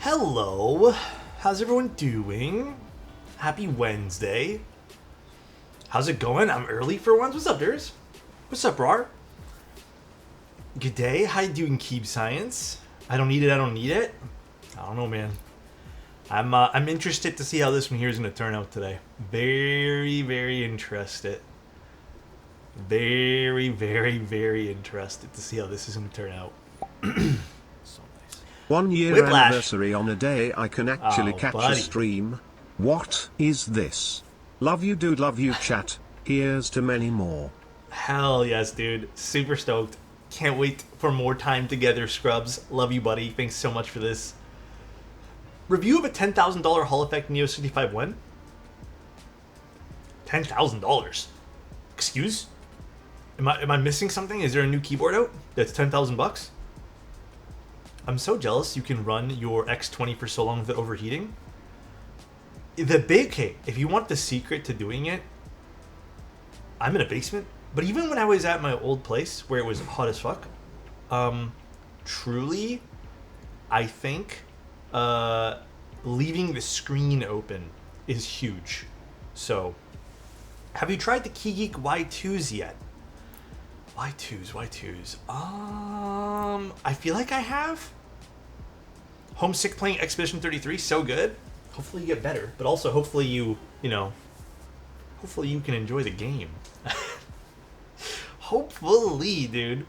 Hello, how's everyone doing? Happy Wednesday. How's it going? I'm early for once. What's up, Durs? What's up, Rar? Good day. How you doing, Keeb Science? I don't need it. I don't need it. I don't know, man. I'm interested to see how this one here is going to turn out today. Very interested. Very interested to see how this is going to turn out. So nice. 1 year Whiplash. anniversary on a day I can actually catch buddy. a stream. What is this? Love you dude, love you chat. Here's to many more. Hell yes, dude. Super stoked. Can't wait for more time together, Scrubs. Love you, buddy. Thanks so much for this. Review of a $10,000 Hall Effect Neo65 when? $10,000? Excuse? Am I missing something? Is there a new keyboard out that's 10,000 bucks? I'm so jealous you can run your X20 for so long without overheating. Okay, if you want the secret to doing it, I'm in a basement. But even when I was at my old place where it was hot as fuck, truly, I think leaving the screen open is huge. So, have you tried the KeyGeek Y2s yet? Y2s. I feel like I have. Homesick playing Expedition 33, so good. Hopefully you get better, but also hopefully you can enjoy the game. Hopefully, dude.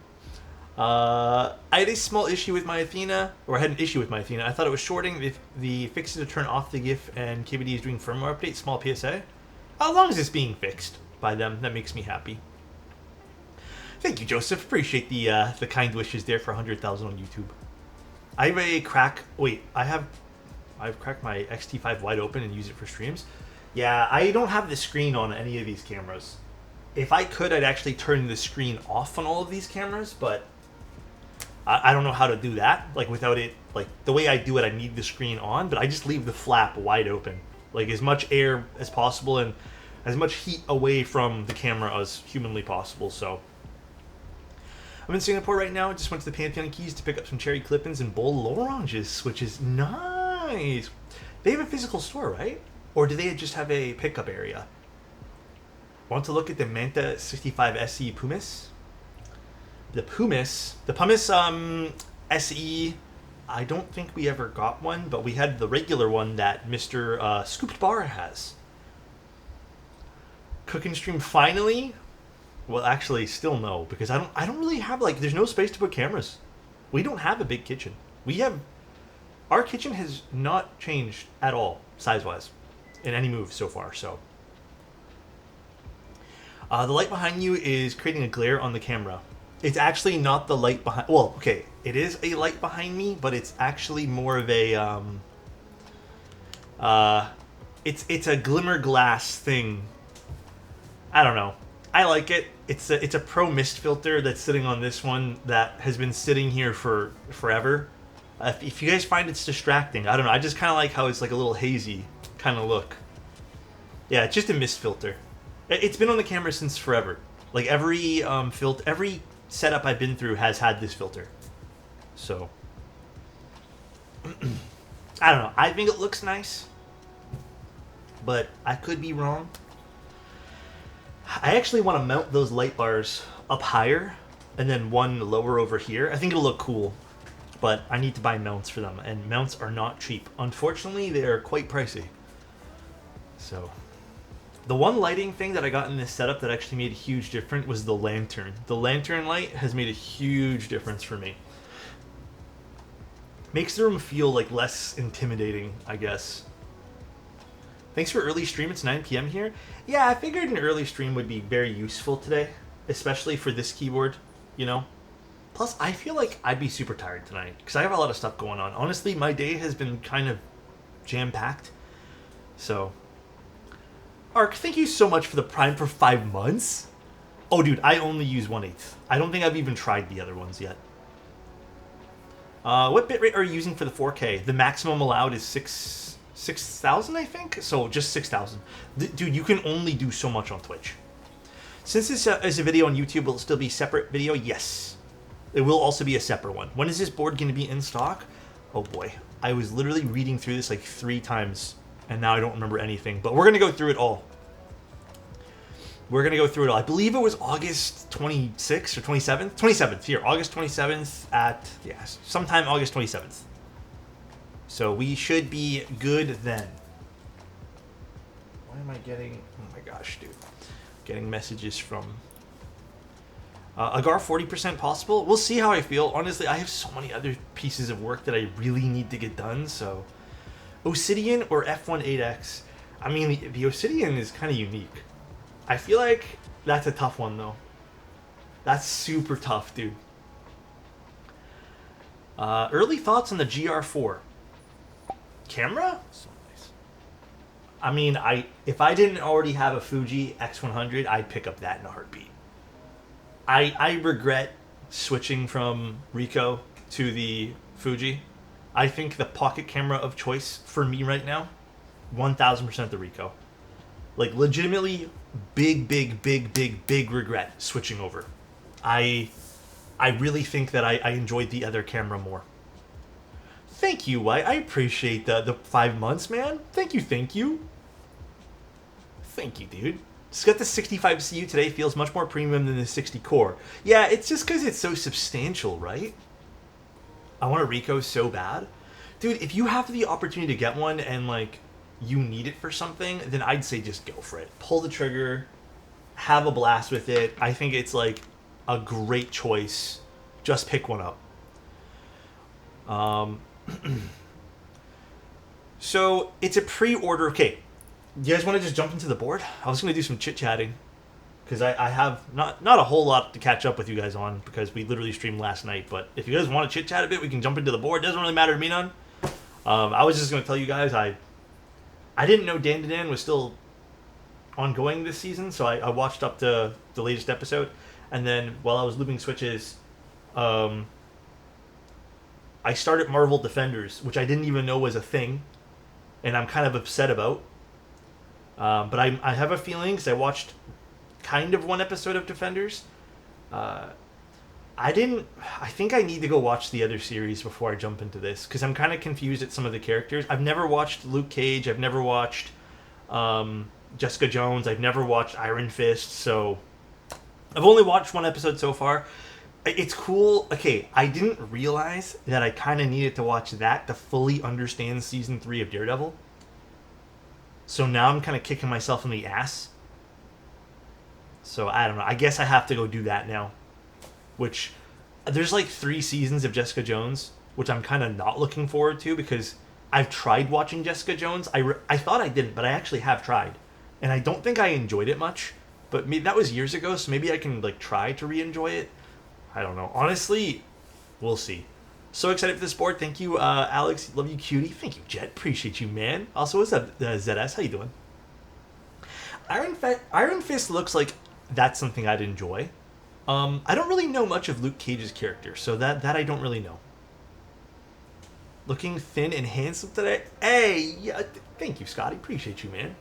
I had a small issue with my Athena, or I had an issue with my Athena. I thought it was shorting. If the fixes to turn off the GIF and KVD is doing firmware update, small PSA. As long as it's being fixed by them, that makes me happy. Thank you, Joseph. Appreciate the kind wishes there for 100,000 on YouTube. I have a crack. Wait, I've cracked my XT5 wide open and use it for streams. Yeah, I don't have the screen on any of these cameras. If I could, I'd actually turn the screen off on all of these cameras, but I don't know how to do that. Like without it, like the way I do it, I need the screen on, but I just leave the flap wide open, like as much air as possible and as much heat away from the camera as humanly possible. So I'm in Singapore right now. I just went to the Pantheon Keys to pick up some cherry clip-ins and bowl oranges, which is nice. They have a physical store, right? Or do they just have a pickup area? Want to look at the Manta 65 SE Pumice? The Pumice SE, I don't think we ever got one, but we had the regular one that Mr. Scooped Bar has. Cooking stream finally? Well, actually, still no, because I don't really have, like, there's no space to put cameras. We don't have a big kitchen. Our kitchen has not changed at all, size-wise, in any move so far, so. The light behind you is creating a glare on the camera. It's actually not the light behind, well, okay, it is a light behind me, but it's actually more of a, it's a glimmer glass thing. I don't know. I like it. It's a pro mist filter that's sitting on this one that has been sitting here for forever. If you guys find it's distracting, I don't know. I just kind of like how it's like a little hazy kind of look. Yeah, it's just a mist filter. It's been on the camera since forever. Like every every setup I've been through has had this filter. So I don't know. I think it looks nice, but I could be wrong. I actually want to mount those light bars up higher and then one lower over here. I think it'll look cool, but I need to buy mounts for them, and mounts are not cheap. Unfortunately, they are quite pricey. So the one lighting thing that I got in this setup that actually made a huge difference was the lantern. The lantern light has made a huge difference for me. Makes the room feel like less intimidating, I guess. Thanks for early stream. It's 9 p.m. here. Yeah, I figured an early stream would be very useful today, especially for this keyboard, you know? Plus, I feel like I'd be super tired tonight because I have a lot of stuff going on. Honestly, my day has been kind of jam-packed. So, Ark, thank you so much for the Prime for 5 months. Oh, dude, I only use 1/8. I don't think I've even tried the other ones yet. What bitrate are you using for the 4K? The maximum allowed is 6,000, I think? So just 6,000. Dude, you can only do so much on Twitch. Since this is a video on YouTube, will it still be a separate video? Yes. It will also be a separate one. When is this board going to be in stock? Oh boy. I was literally reading through this like 3 times, and now I don't remember anything. But we're going to go through it all. We're going to go through it all. I believe it was August 26th or 27th? 27th, here. August 27th at, yeah, sometime August 27th. So we should be good then. Why am I getting... Oh my gosh, dude. Getting messages from... Agar 40% possible? We'll see how I feel. Honestly, I have so many other pieces of work that I really need to get done, so... Obsidian or F18X? I mean, the Obsidian is kind of unique. I feel like that's a tough one, though. That's super tough, dude. Early thoughts on the GR4. Camera? So nice. I mean, if I didn't already have a Fuji X100, I'd pick up that in a heartbeat. I regret switching from Ricoh to the Fuji. I think the pocket camera of choice for me right now, 1000% the Ricoh. Like, legitimately, big regret switching over. I really think that I enjoyed the other camera more. Thank you, I appreciate the 5 months, man. Thank you. Thank you, dude. Just got the 65 CU today. Feels much more premium than the 60 core. Yeah, it's just because it's so substantial, right? I want a Ricoh so bad. Dude, if you have the opportunity to get one and, like, you need it for something, then I'd say just go for it. Pull the trigger. Have a blast with it. I think it's, like, a great choice. Just pick one up. So, it's a pre-order. Okay. You guys want to just jump into the board? I was going to do some chit-chatting. Because I have not a whole lot to catch up with you guys on. Because we literally streamed last night. But if you guys want to chit-chat a bit, we can jump into the board. Doesn't really matter to me none. I was just going to tell you guys, I didn't know Dan to Dan was still ongoing this season. So I watched up to the latest episode. And then while I was looping switches, I started Marvel Defenders. Which I didn't even know was a thing. And I'm kind of upset about. But I have a feeling, because I watched kind of one episode of Defenders. I think I need to go watch the other series before I jump into this, because I'm kind of confused at some of the characters. I've never watched Luke Cage. I've never watched Jessica Jones. I've never watched Iron Fist. So I've only watched one episode so far. It's cool. Okay, I didn't realize that I kind of needed to watch that to fully understand Season 3 of Daredevil. So now I'm kind of kicking myself in the ass. So I don't know. I guess I have to go do that now. Which, there's like 3 seasons of Jessica Jones, which I'm kind of not looking forward to, because I've tried watching Jessica Jones. I thought I didn't, but I actually have tried. And I don't think I enjoyed it much. But maybe that was years ago, so maybe I can like try to re-enjoy it. I don't know. Honestly, we'll see. So excited for this board. Thank you, Alex. Love you, cutie. Thank you, Jet. Appreciate you, man. Also, what's up, ZS? How you doing? Iron Fist looks like that's something I'd enjoy. I don't really know much of Luke Cage's character, so that I don't really know. Looking thin and handsome today. Hey, yeah, thank you, Scotty. Appreciate you, man.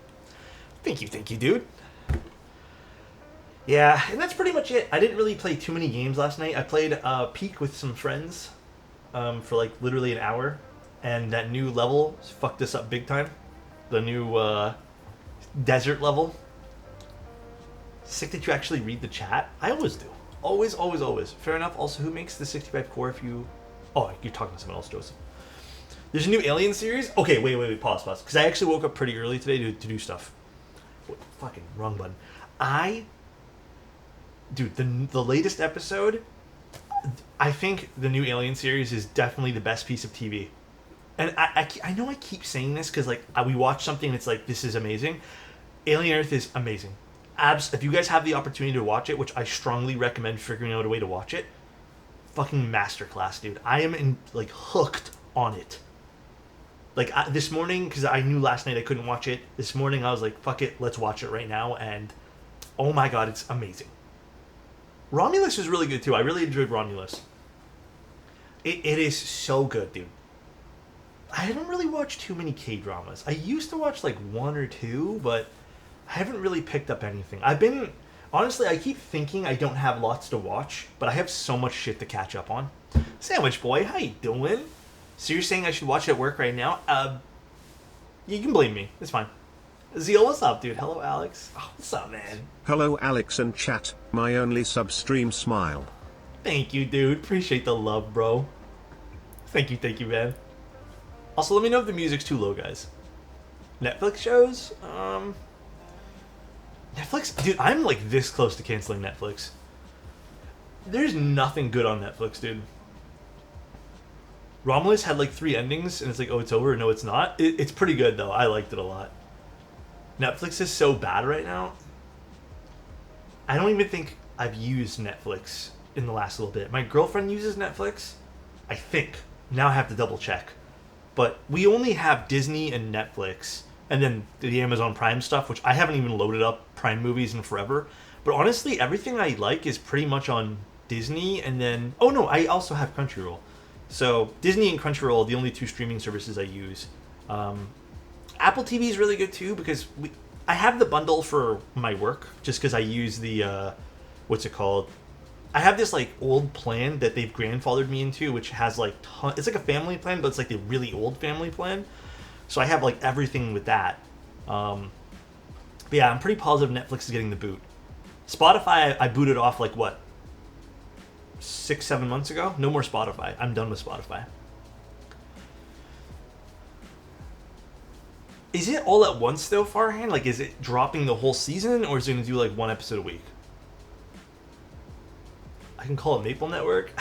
Thank you, dude. Yeah, and that's pretty much it. I didn't really play too many games last night. I played Peak with some friends. For like literally an hour, and that new level fucked us up big time. The new desert level. Sick that you actually read the chat. I always do. Always. Fair enough. Also, who makes the 65 core if you... Oh, you're talking to someone else, Joseph. There's a new Alien series? Okay, wait. Pause. Because I actually woke up pretty early today to do stuff. Fucking wrong button. Dude, the latest episode... I think the new Alien series is definitely the best piece of TV. And I know I keep saying this because like we watch something and it's like, this is amazing. Alien Earth is amazing. If you guys have the opportunity to watch it, which I strongly recommend figuring out a way to watch it, fucking masterclass, dude. I am hooked on it. Like this morning, because I knew last night I couldn't watch it. This morning I was like, fuck it, let's watch it right now. And oh my god, it's amazing. Romulus is really good too. I really enjoyed Romulus. It is so good, dude. I haven't really watched too many K-dramas. I used to watch like 1 or 2, but I haven't really picked up anything. Honestly, I keep thinking I don't have lots to watch, but I have so much shit to catch up on. Sandwich Boy, how you doing? So you're saying I should watch it at work right now? You can blame me. It's fine. Zeal, what's up, dude? Hello, Alex. Oh, what's up, man? Hello Alex and chat, my only substream smile. Thank you, dude. Appreciate the love, bro. Thank you, man. Also, let me know if the music's too low, guys. Netflix shows? Netflix? Dude, I'm like this close to canceling Netflix. There's nothing good on Netflix, dude. Romulus had like 3 endings, and it's like, oh, it's over. No, it's not. It's pretty good, though. I liked it a lot. Netflix is so bad right now. I don't even think I've used Netflix in the last little bit. My girlfriend uses Netflix, I think. Now I have to double check. But we only have Disney and Netflix, and then the Amazon Prime stuff, which I haven't even loaded up Prime movies in forever. But honestly, everything I like is pretty much on Disney, and then... Oh no, I also have Crunchyroll. So Disney and Crunchyroll are the only 2 streaming services I use. Apple TV is really good too, because I have the bundle for my work, just because I use the... what's it called? I have this like old plan that they've grandfathered me into, which has like it's like a family plan, but it's like the really old family plan. So I have like everything with that. But yeah, I'm pretty positive Netflix is getting the boot. Spotify, I booted off like what, 6-7 months ago. No more Spotify. I'm done with Spotify. Is it all at once though, Farhan? Like, is it dropping the whole season, or is it gonna do like 1 episode a week? I can call it Maple Network.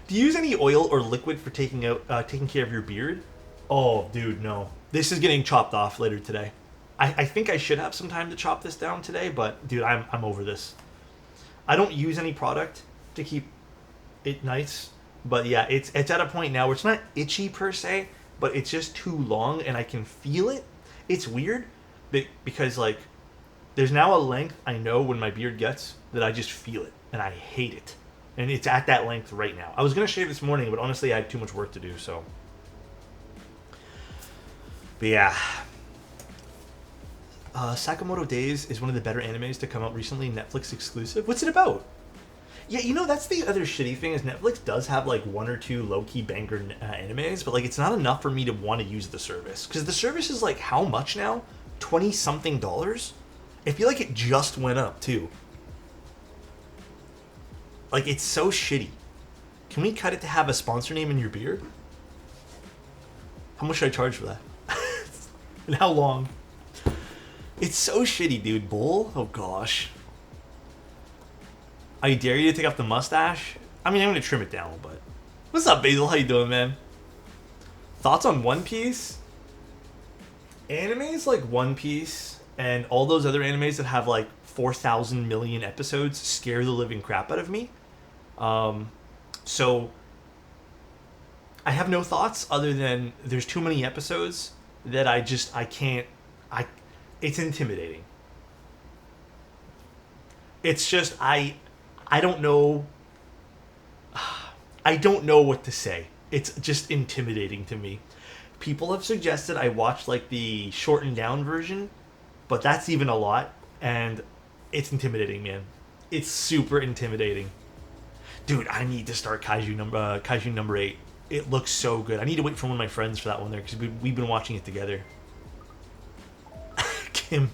Do you use any oil or liquid for taking care of your beard? Oh, dude, no. This is getting chopped off later today. I think I should have some time to chop this down today, but dude, I'm over this. I don't use any product to keep it nice, but yeah, it's at a point now where it's not itchy per se, but it's just too long and I can feel it. It's weird because like there's now a length I know when my beard gets that I just feel it, and I hate it. And it's at that length right now. I was going to shave this morning, but honestly I had too much work to do, so. But yeah. Sakamoto Days is one of the better animes to come out recently, Netflix exclusive. What's it about? Yeah, you know, that's the other shitty thing is Netflix does have like 1 or 2 low-key banger animes, but like it's not enough for me to want to use the service. Because the service is like how much now? $20-something? I feel like it just went up too. Like, it's so shitty. Can we cut it to have a sponsor name in your beard? How much should I charge for that? And how long? It's so shitty, dude. Bull? Oh, gosh. I dare you to take off the mustache? I mean, I'm going to trim it down, but... What's up, Basil? How you doing, man? Thoughts on One Piece? Animes like One Piece and all those other animes that have like 4,000 million episodes scare the living crap out of me. So I have no thoughts other than there's too many episodes that I can't, it's intimidating. It's just, I don't know, I don't know what to say. It's just intimidating to me. People have suggested I watch like the shortened down version, but that's even a lot, and it's intimidating, man. It's super intimidating. Dude, I need to start Kaiju number 8. It looks so good. I need to wait for one of my friends for that one there, because we've been watching it together. Kim.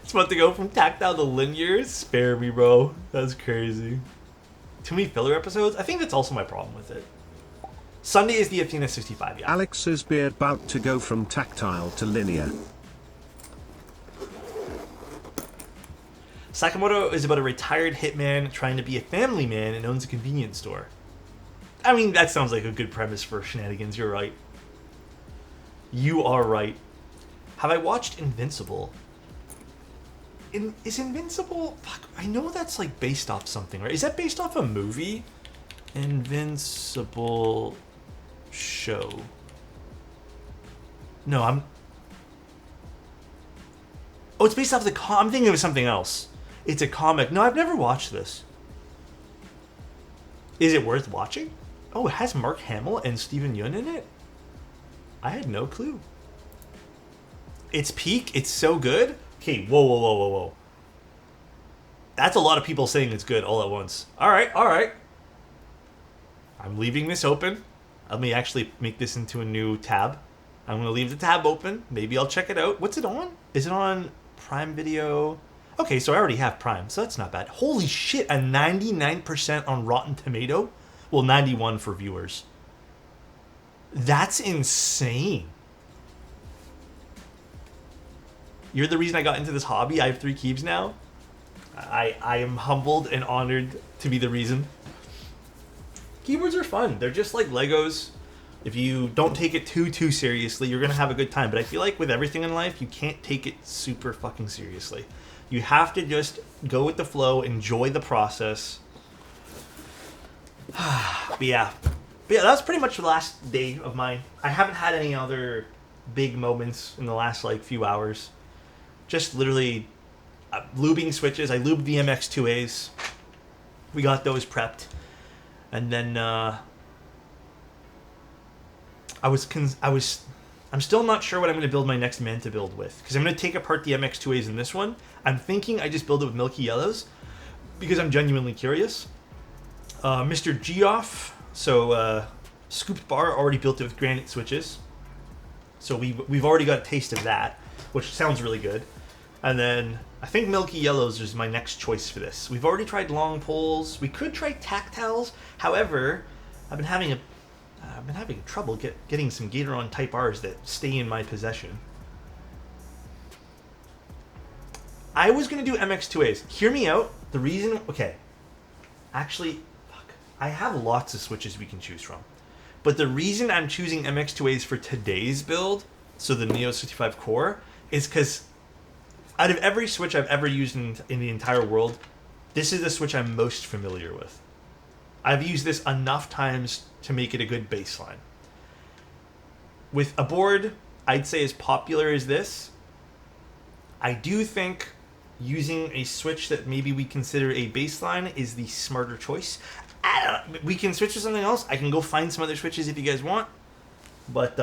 It's about to go from tactile to linear. Spare me, bro. That's crazy. Too many filler episodes? I think that's also my problem with it. Sunday is the Neo65, yeah. Alex's beard about to go from tactile to linear. Sakamoto is about a retired hitman trying to be a family man and owns a convenience store. I mean, that sounds like a good premise for shenanigans. You're right. You are right. Have I watched Invincible? Is Invincible... Fuck, I know that's like based off something, right? Is that based off a movie? Invincible show. No, I'm... Oh, it's based off the... I'm thinking of something else. It's a comic. No, I've never watched this. Is it worth watching? Oh, it has Mark Hamill and Steven Yeun in it? I had no clue. It's peak? It's so good? Okay, whoa. That's a lot of people saying it's good all at once. Alright. I'm leaving this open. Let me actually make this into a new tab. I'm going to leave the tab open. Maybe I'll check it out. What's it on? Is it on Prime Video? Okay, so I already have Prime, so that's not bad. Holy shit, a 99% on Rotten Tomato? Well, 91 for viewers. That's insane. You're the reason I got into this hobby. I have 3 keys now. I am humbled and honored to be the reason. Keyboards are fun. They're just like Legos. If you don't take it too seriously, you're going to have a good time. But I feel like with everything in life, you can't take it super fucking seriously. You have to just go with the flow, enjoy the process. But yeah, that was pretty much the last day of mine. I haven't had any other big moments in the last like few hours. Just literally lubing switches. I lubed the MX2As. We got those prepped. And then I'm still not sure what I'm going to build my next Manta build with, because I'm going to take apart the MX2As in this one. I'm thinking I just build it with Milky Yellows because I'm genuinely curious. Mr. Geoff, so Scooped Bar already built it with granite switches, so we've already got a taste of that, which sounds really good. And then I think Milky Yellows is my next choice for this. We've already tried long poles. We could try tactiles. However, I've been having trouble getting some Gatoron Type Rs that stay in my possession. I was going to do MX2As. Hear me out. The reason... Okay. Actually, fuck. I have lots of switches we can choose from. But the reason I'm choosing MX2As for today's build, so the Neo65 core, is because out of every switch I've ever used in the entire world, this is the switch I'm most familiar with. I've used this enough times to make it a good baseline. With a board I'd say as popular as this, I do think using a switch that maybe we consider a baseline is the smarter choice. We can switch to something else. I can go find some other switches if you guys want. But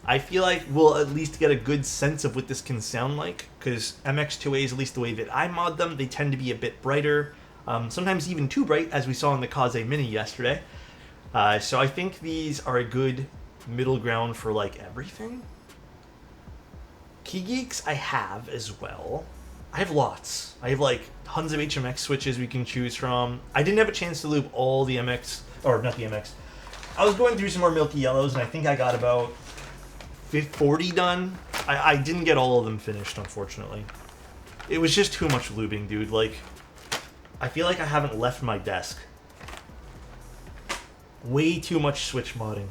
I feel like we'll at least get a good sense of what this can sound like, because MX2As, at least the way that I mod them, they tend to be a bit brighter. Sometimes even too bright, as we saw in the Kaze Mini yesterday. So I think these are a good middle ground for like everything. Key Geeks I have as well. I have lots. I have like tons of HMX switches we can choose from. I didn't have a chance to loop all the MX, or not the MX. I was going through some more Milky Yellows, and I think I got about 40 done. I didn't get all of them finished, unfortunately. It was just too much lubing, dude. Like, I feel like I haven't left my desk. Way too much switch modding.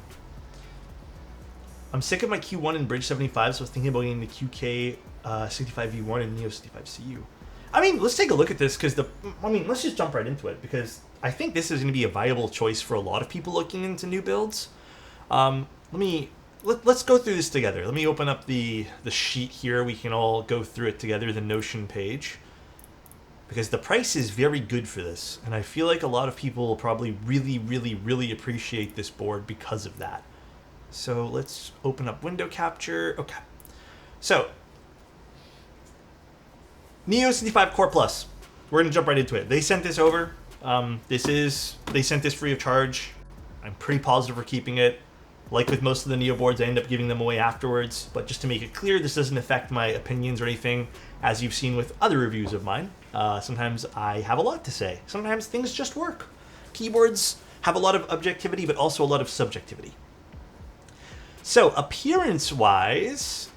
I'm sick of my Q1 and Bridge 75, so I was thinking about getting the QK 65V1 and Neo65CU. I mean, let's take a look at this, because let's just jump right into it, because I think this is going to be a viable choice for a lot of people looking into new builds. Let's go through this together. Let me open up the sheet here. We can all go through it together, the Notion page. Because the price is very good for this. And I feel like a lot of people will probably really appreciate this board because of that. So let's open up window capture. Okay. So, Neo65 Core Plus. We're going to jump right into it. They sent this over. They sent this free of charge. I'm pretty positive for keeping it. Like with most of the Neo boards, I end up giving them away afterwards. But just to make it clear, this doesn't affect my opinions or anything, as you've seen with other reviews of mine. Sometimes I have a lot to say. Sometimes things just work. Keyboards have a lot of objectivity, but also a lot of subjectivity. So, appearance-wise,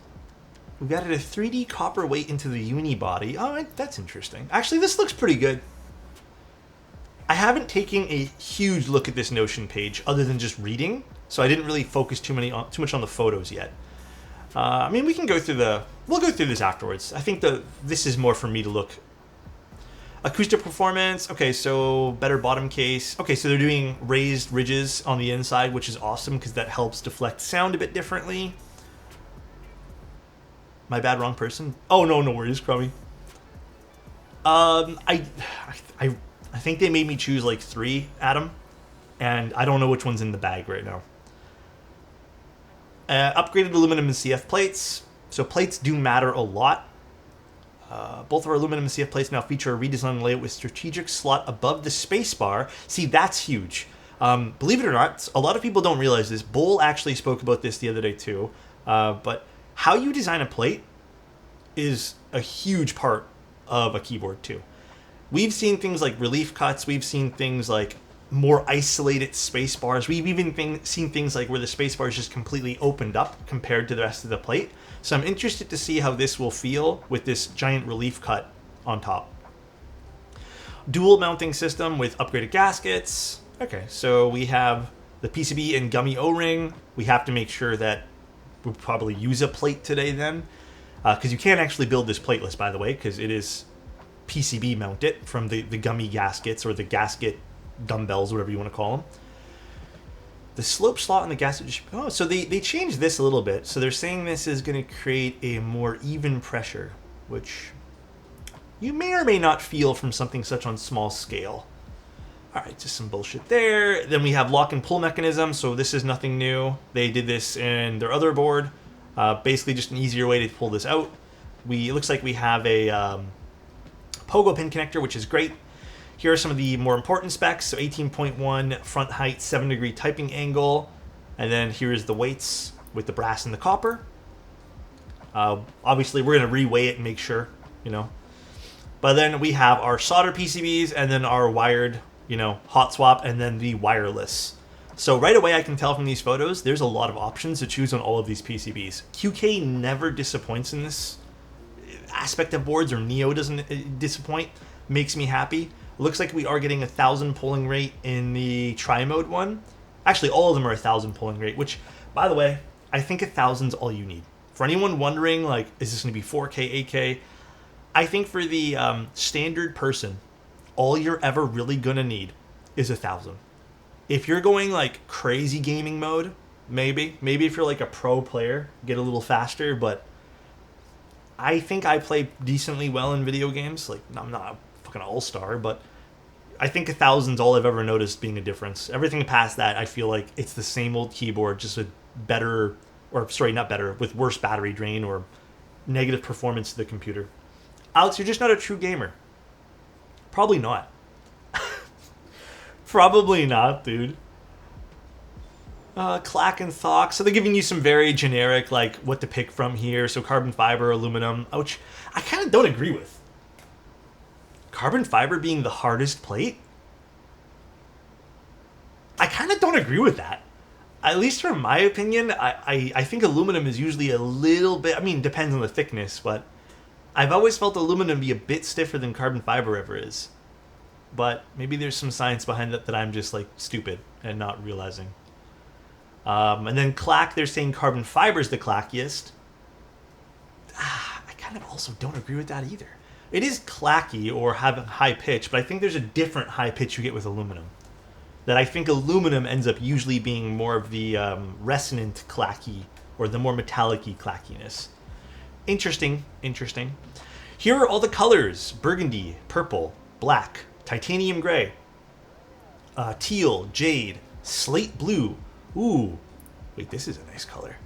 we've added a 3D copper weight into the unibody. Oh, that's interesting. Actually, this looks pretty good. I haven't taken a huge look at this Notion page, other than just reading, so I didn't really focus too much on the photos yet. I mean, we'll go through this afterwards. I think this is more for me to look. Acoustic performance. Okay, so better bottom case. Okay, so they're doing raised ridges on the inside, which is awesome because that helps deflect sound a bit differently. My bad, wrong person. Oh, no worries, Crummy. I think they made me choose like 3, Adam, and I don't know which one's in the bag right now. Upgraded aluminum and CF plates. So plates do matter a lot. Both of our aluminum and CF plates now feature a redesigned layout with strategic slot above the spacebar. See, that's huge. Believe it or not, a lot of people don't realize this. Bull actually spoke about this the other day too. But how you design a plate is a huge part of a keyboard too. We've seen things like relief cuts. We've seen things like more isolated space bars. We've even seen things like where the space bar is just completely opened up compared to the rest of the plate. So I'm interested to see how this will feel with this giant relief cut on top. Dual mounting system with upgraded gaskets. Okay, so we have the PCB and gummy O-ring. We have to make sure that we'll probably use a plate today then. Because you can't actually build this plateless, by the way, because it is PCB mounted from the gummy gaskets or the gasket dumbbells, whatever you want to call them. The slope slot on the gasket. Oh, so they changed this a little bit. So they're saying this is going to create a more even pressure, which you may or may not feel from something such on small scale. All right, just some bullshit there. Then we have lock and pull mechanism. So this is nothing new. They did this in their other board. Basically just an easier way to pull this out. It looks like we have a pogo pin connector, which is great. Here are some of the more important specs. So 18.1 front height, 7-degree typing angle. And then here's the weights with the brass and the copper. Obviously, we're going to reweigh it and make sure, But then we have our solder PCBs and then our wired, hot swap and then the wireless. So right away, I can tell from these photos, there's a lot of options to choose on all of these PCBs. QK never disappoints in this aspect of boards, or Neo doesn't disappoint. Makes me happy. Looks like we are getting 1,000 pulling rate in the tri-mode one. Actually, all of them are 1,000 pulling rate, which, by the way, I think 1,000's all you need. For anyone wondering, is this going to be 4K, 8K? I think for the standard person, all you're ever really going to need is 1,000. If you're going crazy gaming mode, maybe if you're a pro player, get a little faster, but I think I play decently well in video games. I'm not a fucking all-star, but I think 1,000's all I've ever noticed being a difference. Everything past that, I feel like it's the same old keyboard, just with with worse battery drain or negative performance to the computer. Alex, you're just not a true gamer. Probably not. Probably not, dude. Clack and Thock. So they're giving you some very generic, what to pick from here. So carbon fiber, aluminum, which I kind of don't agree with. Carbon fiber being the hardest plate? I kind of don't agree with that. At least from my opinion, I think aluminum is usually a little bit, depends on the thickness, but I've always felt aluminum be a bit stiffer than carbon fiber ever is. But maybe there's some science behind that I'm just stupid and not realizing. And then clack, they're saying carbon fiber is the clackiest. I kind of also don't agree with that either. It is clacky or have a high pitch, but I think there's a different high pitch you get with aluminum. That I think aluminum ends up usually being more of the resonant clacky or the more metallic-y clackiness. Interesting. Here are all the colors: burgundy, purple, black, titanium gray, teal, jade, slate blue. Ooh, wait, this is a nice color.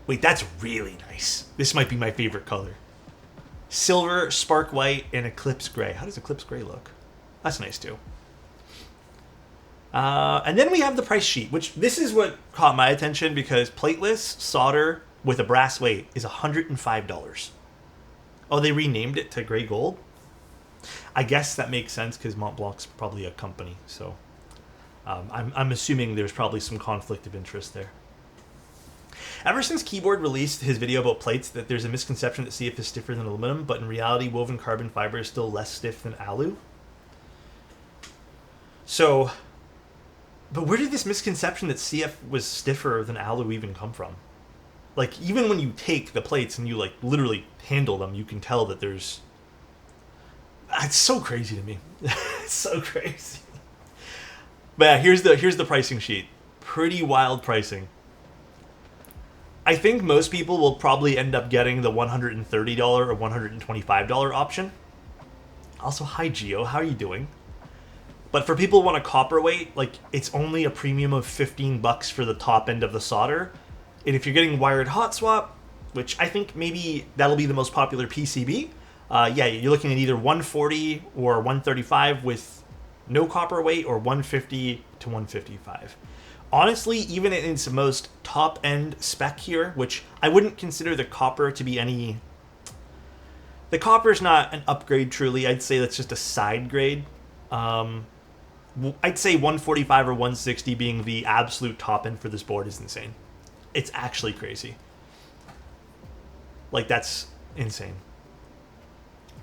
Wait, that's really nice. This might be my favorite color. Silver, spark white, and eclipse gray. How does eclipse gray look? That's nice too. And then we have the price sheet, which this is what caught my attention because plateless solder with a brass weight is $105. Oh, they renamed it to gray gold? I guess that makes sense because Mont Blanc's probably a company, so I'm assuming there's probably some conflict of interest there. Ever since Keyboard released his video about plates, that there's a misconception that CF is stiffer than aluminum, but in reality, woven carbon fiber is still less stiff than alu. So, but where did this misconception that CF was stiffer than alu even come from? Even when you take the plates and you literally handle them, you can tell that there's. It's so crazy to me. It's so crazy. But yeah, here's the pricing sheet. Pretty wild pricing. I think most people will probably end up getting the $130 or $125 option. Also, hi Geo, how are you doing? But for people who want a copper weight, it's only a premium of $15 for the top end of the solder. And if you're getting wired hot swap, which I think maybe that'll be the most popular PCB, you're looking at either 140 or 135 with no copper weight, or 150 to 155. Honestly, even in its most top-end spec here, which I wouldn't consider the copper to be any... The copper's not an upgrade, truly. I'd say that's just a side grade. I'd say 145 or 160 being the absolute top end for this board is insane. It's actually crazy. Like, that's insane.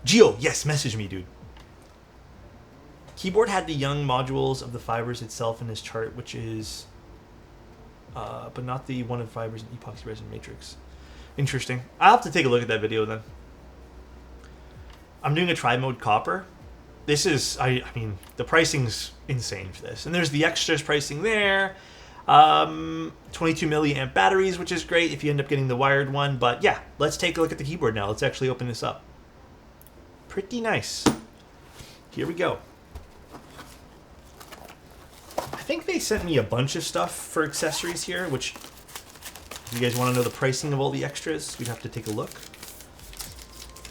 Geo, yes, message me, dude. Keyboard had the young modules of the fibers itself in his chart, which is... but not the one of fibers and epoxy resin matrix. Interesting. I'll have to take a look at that video then. I'm doing a tri-mode copper. This is, I mean, the pricing's insane for this. And there's the extras pricing there. 22 milliamp batteries, which is great if you end up getting the wired one. But yeah, let's take a look at the keyboard now. Let's actually open this up. Pretty nice. Here we go. I think they sent me a bunch of stuff for accessories here, which, if you guys want to know the pricing of all the extras, we'd have to take a look.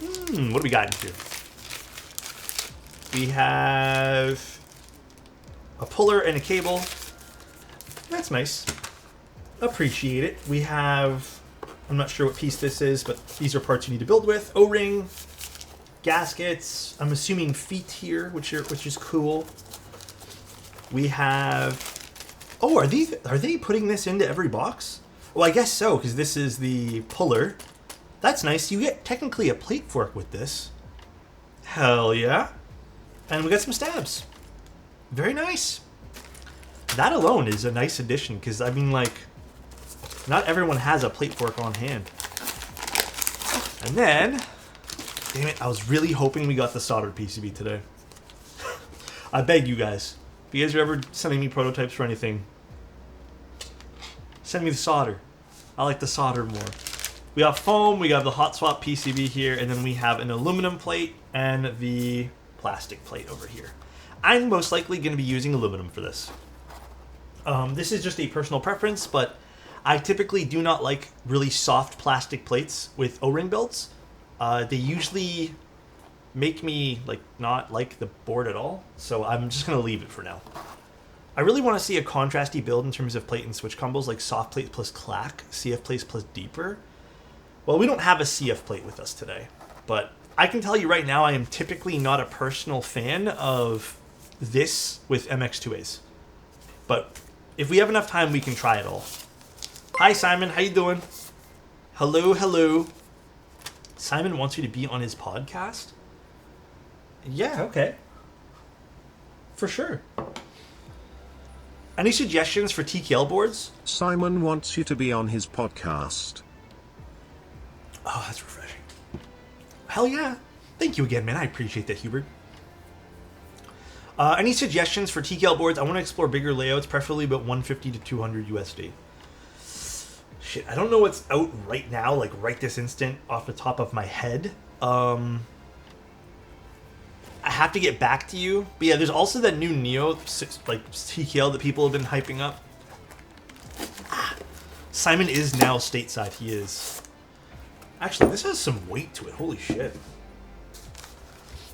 What do we got in here? We have a puller and a cable. That's nice. Appreciate it. We have, I'm not sure what piece this is, but these are parts you need to build with. O-ring, gaskets. I'm assuming feet here, which is cool. We have, oh, are they putting this into every box? Well, I guess so, because this is the puller. That's nice. You get technically a plate fork with this. Hell yeah. And we got some stabs. Very nice. That alone is a nice addition, because, I mean, like, not everyone has a plate fork on hand. And then, damn it, I was really hoping we got the soldered PCB today. I beg you guys, if you guys are ever sending me prototypes for anything, send me the solder. I like the solder more. We got foam, we got the hot swap PCB here, and then we have an aluminum plate and the plastic plate over here. I'm most likely going to be using aluminum for this. This is just a personal preference, but I typically do not like really soft plastic plates with O-ring builds. They usually make me not like the board at all, so I'm just going to leave it for now. I really want to see a contrasty build in terms of plate and switch combos, like soft plate plus clack, CF plates plus deeper. Well, we don't have a CF plate with us today, but I can tell you right now I am typically not a personal fan of this with MX2As. But if we have enough time, we can try it all. Hi, Simon. How you doing? Hello, hello. Simon wants you to be on his podcast? Yeah, okay. For sure. Any suggestions for TKL boards? Simon wants you to be on his podcast. Oh, that's refreshing. Hell yeah. Thank you again, man. I appreciate that, Hubert. Any suggestions for TKL boards? I want to explore bigger layouts, preferably about 150 to 200 USD. Shit, I don't know what's out right now, like right this instant, off the top of my head. I have to get back to you. But yeah, there's also that new Neo, TKL that people have been hyping up. Simon is now stateside. He is. Actually, this has some weight to it. Holy shit.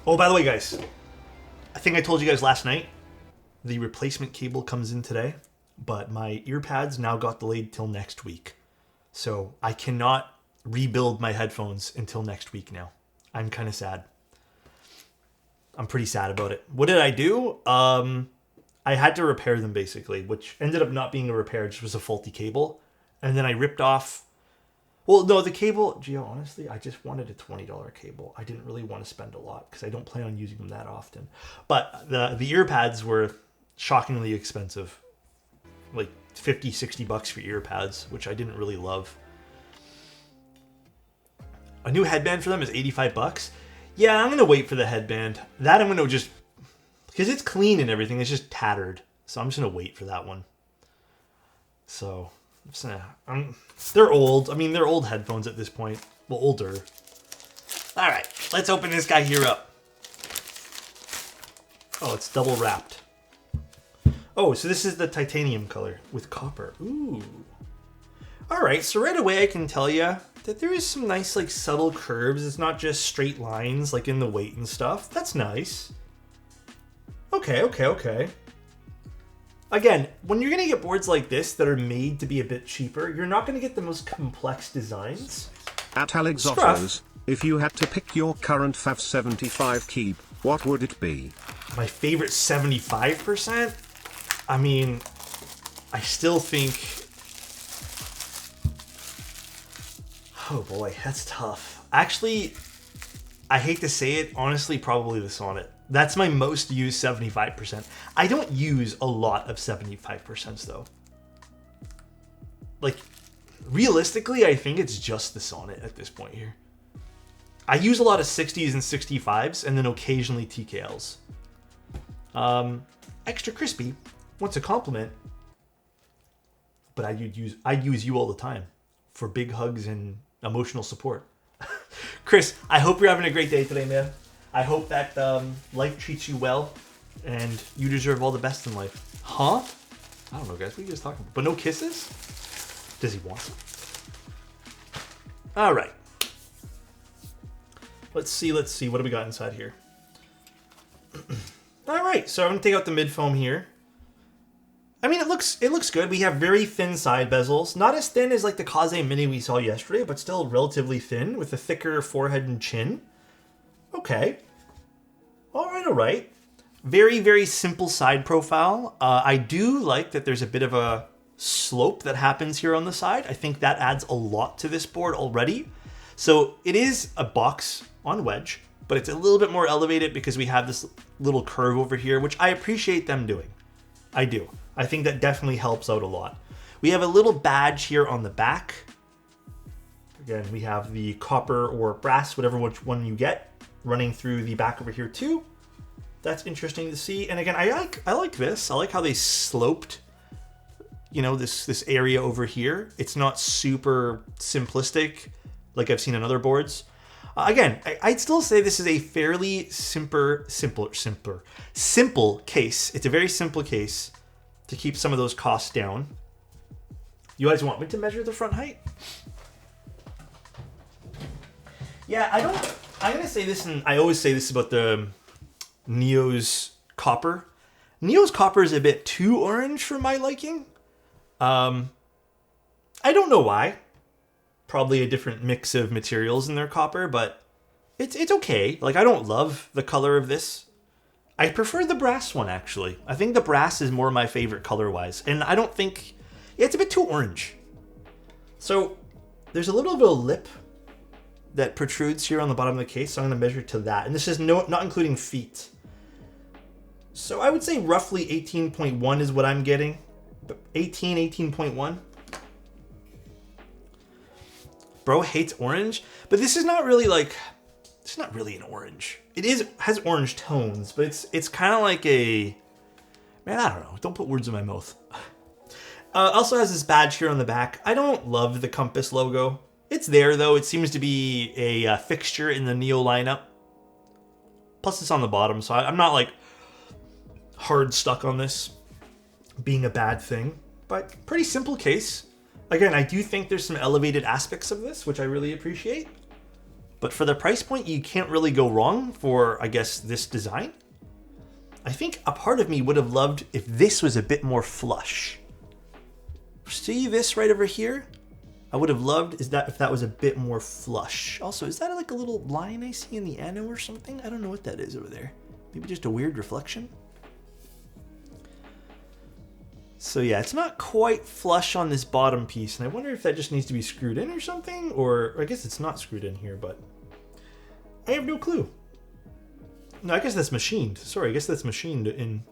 Oh, by the way, guys. I think I told you guys last night, the replacement cable comes in today, but my ear pads now got delayed till next week. So I cannot rebuild my headphones until next week now. I'm kind of sad. I'm pretty sad about it. What did I do? I had to repair them, basically, which ended up not being a repair. It just was a faulty cable. And then I ripped off... Well, no, the cable... Gio, honestly, I just wanted a $20 cable. I didn't really want to spend a lot because I don't plan on using them that often. But the ear pads were shockingly expensive. Like 50, 60 bucks for ear pads, which I didn't really love. A new headband for them is 85 bucks. Yeah, I'm going to wait for the headband. That I'm going to just... Because it's clean and everything. It's just tattered. So I'm just going to wait for that one. So... they're old. I mean, they're old headphones at this point. Well, older. All right, let's open this guy here up. Oh, it's double wrapped. Oh, so this is the titanium color with copper. Ooh. All right, so right away I can tell you that there is some nice, subtle curves. It's not just straight lines, in the weight and stuff. That's nice. Okay, okay, okay. Again, when you're going to get boards like this that are made to be a bit cheaper, you're not going to get the most complex designs. At Alexotos, if you had to pick your current FAV75 keep, what would it be? My favorite 75%? I mean, I still think... Oh boy, that's tough. Actually, I hate to say it, honestly, probably the Sonnet. That's my most used 75%. I don't use a lot of 75% though. Like, realistically, I think it's just the Sonnet at this point here. I use a lot of 60s and 65s, and then occasionally TKLs. Extra crispy, what's a compliment? But I'd use you all the time for big hugs and emotional support. Chris, I hope you're having a great day today, man. I hope that life treats you well, and you deserve all the best in life. Huh? I don't know, guys. What are you guys talking about? But no kisses? Does he want some? All right. Let's see. What do we got inside here? All right. So I'm going to take out the mid foam here. I mean, it looks good. We have very thin side bezels. Not as thin as like the Kaze Mini we saw yesterday, but still relatively thin with a thicker forehead and chin. Okay. All right. Very, very simple side profile. I do like that there's a bit of a slope that happens here on the side. I think that adds a lot to this board already. So it is a box on wedge, but it's a little bit more elevated because we have this little curve over here, which I appreciate them doing. I do. I think that definitely helps out a lot. We have a little badge here on the back. Again, we have the copper or brass, whatever which one you get, running through the back over here too. That's interesting to see. And again, I like this. I like how they sloped, you know, this area over here. It's not super simplistic like I've seen on other boards. Again, I'd still say this is a fairly simple case. It's a very simple case to keep some of those costs down. You guys want me to measure the front height? Yeah, I'm going to say this, and I always say this about the Neo's copper. Neo's copper is a bit too orange for my liking. I don't know why. Probably a different mix of materials in their copper, but it's okay. Like, I don't love the color of this. I prefer the brass one, actually. I think the brass is more my favorite color-wise. And I don't think... Yeah, it's a bit too orange. So, there's a little bit of lip that protrudes here on the bottom of the case, so I'm going to measure to that. And this is not including feet. So, I would say roughly 18.1 is what I'm getting. 18.1. Bro hates orange, but this is not really like... It's not really an orange. It has orange tones, but it's kind of like a... Man, I don't know. Don't put words in my mouth. Also has this badge here on the back. I don't love the compass logo. It's there, though. It seems to be a fixture in the Neo lineup. Plus, it's on the bottom, so I'm not, like, hard stuck on this being a bad thing. But pretty simple case. Again, I do think there's some elevated aspects of this, which I really appreciate. But for the price point, you can't really go wrong for, I guess, this design. I think a part of me would have loved if this was a bit more flush. See this right over here? I would have loved if that was a bit more flush. Also, is that like a little line I see in the ano or something? I don't know what that is over there. Maybe just a weird reflection? So yeah, it's not quite flush on this bottom piece, and I wonder if that just needs to be screwed in or something, or I guess it's not screwed in here, but I have no clue. No, I guess that's machined. Sorry, I guess that's machined in.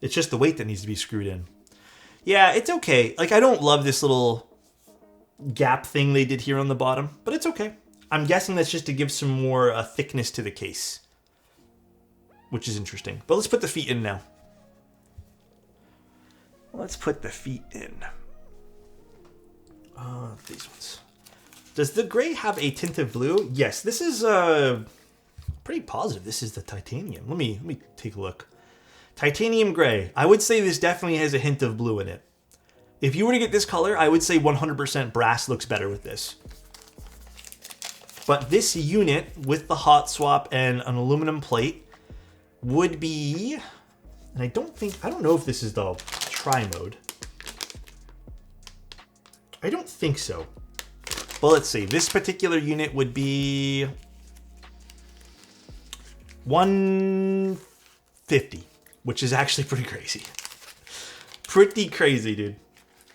It's just the weight that needs to be screwed in. Yeah, it's okay. Like, I don't love this little gap thing they did here on the bottom, but it's okay. I'm guessing that's just to give some more thickness to the case, which is interesting. But let's put the feet in now. Let's put the feet in. These ones. Does the gray have a tint of blue? Yes, this is pretty positive. This is the titanium. Let me take a look. Titanium gray. I would say this definitely has a hint of blue in it. If you were to get this color, I would say 100% brass looks better with this. But this unit with the hot swap and an aluminum plate would be, and I don't know if this is the try mode. I don't think so. But let's see. This particular unit would be 150, which is actually pretty crazy. Pretty crazy, dude.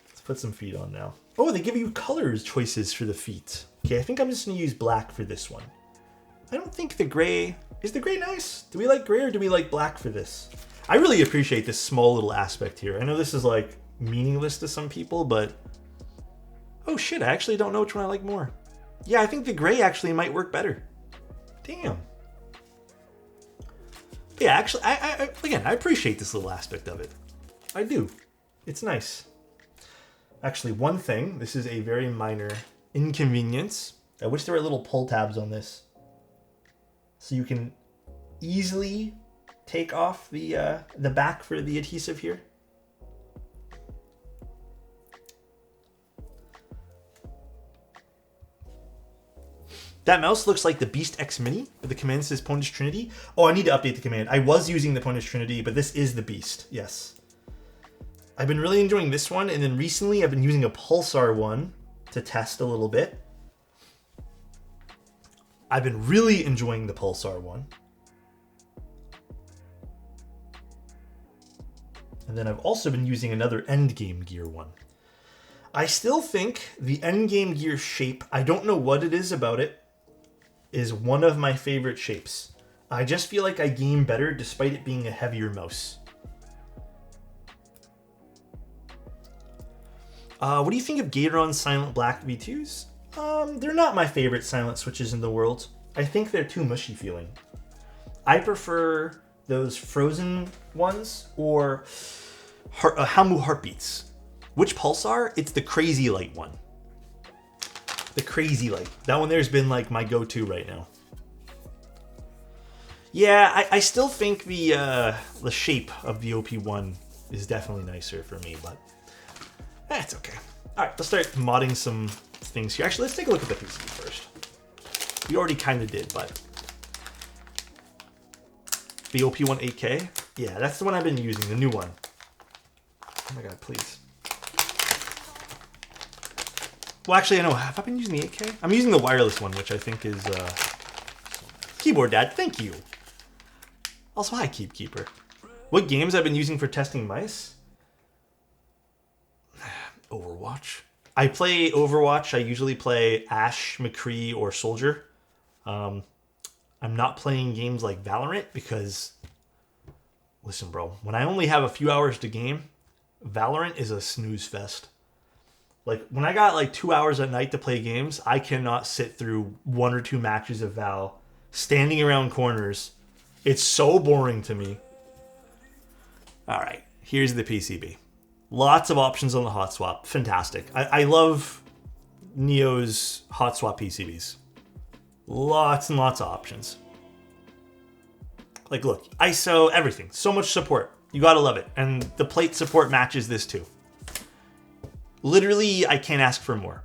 Let's put some feet on now. Oh, they give you colors choices for the feet. Okay, I think I'm just going to use black for this one. I don't think the gray... Is the gray nice? Do we like gray or do we like black for this? I really appreciate this small little aspect here. I know this is like meaningless to some people, but... Oh shit, I actually don't know which one I like more. Yeah, I think the gray actually might work better. Damn. Yeah, actually, again, I appreciate this little aspect of it. I do. It's nice. Actually, one thing, this is a very minor inconvenience. I wish there were little pull tabs on this. So you can easily take off the back for the adhesive here. That mouse looks like the Beast X Mini, but the command says Ponish Trinity. Oh, I need to update the command. I was using the Ponish Trinity, but this is the Beast, yes. I've been really enjoying this one, and then recently I've been using a Pulsar one to test a little bit. I've been really enjoying the Pulsar one. And then I've also been using another Endgame Gear one. I still think the Endgame Gear shape, I don't know what it is about it, is one of my favorite shapes. I just feel like I game better despite it being a heavier mouse. What do you think of Gatoron's Silent Black V2s? They're not my favorite silent switches in the world. I think they're too mushy feeling. I prefer those frozen ones or Hamu Heartbeats. Which Pulsar? It's the Crazy Light one. The Crazy Light. That one there's been like my go-to right now. Yeah, I still think the shape of the OP1 is definitely nicer for me, but it's okay. All right, let's start modding some things here. Actually, let's take a look at the PC first. We already kind of did, but the OP1 8K. Yeah, that's the one I've been using, the new one. Oh my god, please. Well, actually, I know. Have I been using the 8K? I'm using the wireless one, which I think is... Keyboard Dad, thank you. Also, hi, Keeper. What games I've been using for testing mice? Overwatch. I play Overwatch. I usually play Ash, McCree, or Soldier. I'm not playing games like Valorant because... Listen, bro. When I only have a few hours to game, Valorant is a snooze fest. Like, when I got like 2 hours at night to play games, I cannot sit through 1 or 2 matches of Val standing around corners. It's so boring to me. All right, here's the PCB. Lots of options on the hot swap. Fantastic. I love Neo's hot swap PCBs. Lots and lots of options. Like, look, ISO, everything. So much support. You gotta love it. And the plate support matches this too. Literally, I can't ask for more.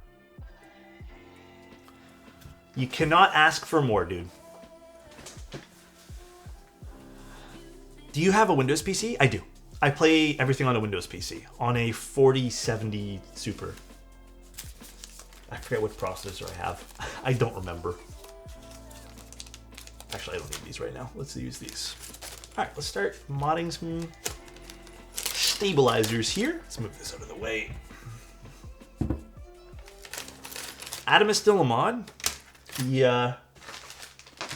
You cannot ask for more, dude. Do you have a Windows PC? I do. I play everything on a Windows PC. On a 4070 Super. I forget what processor I have. I don't remember. Actually, I don't need these right now. Let's use these. Alright, let's start modding some stabilizers here. Let's move this out of the way. Adam is still a mod. Yeah.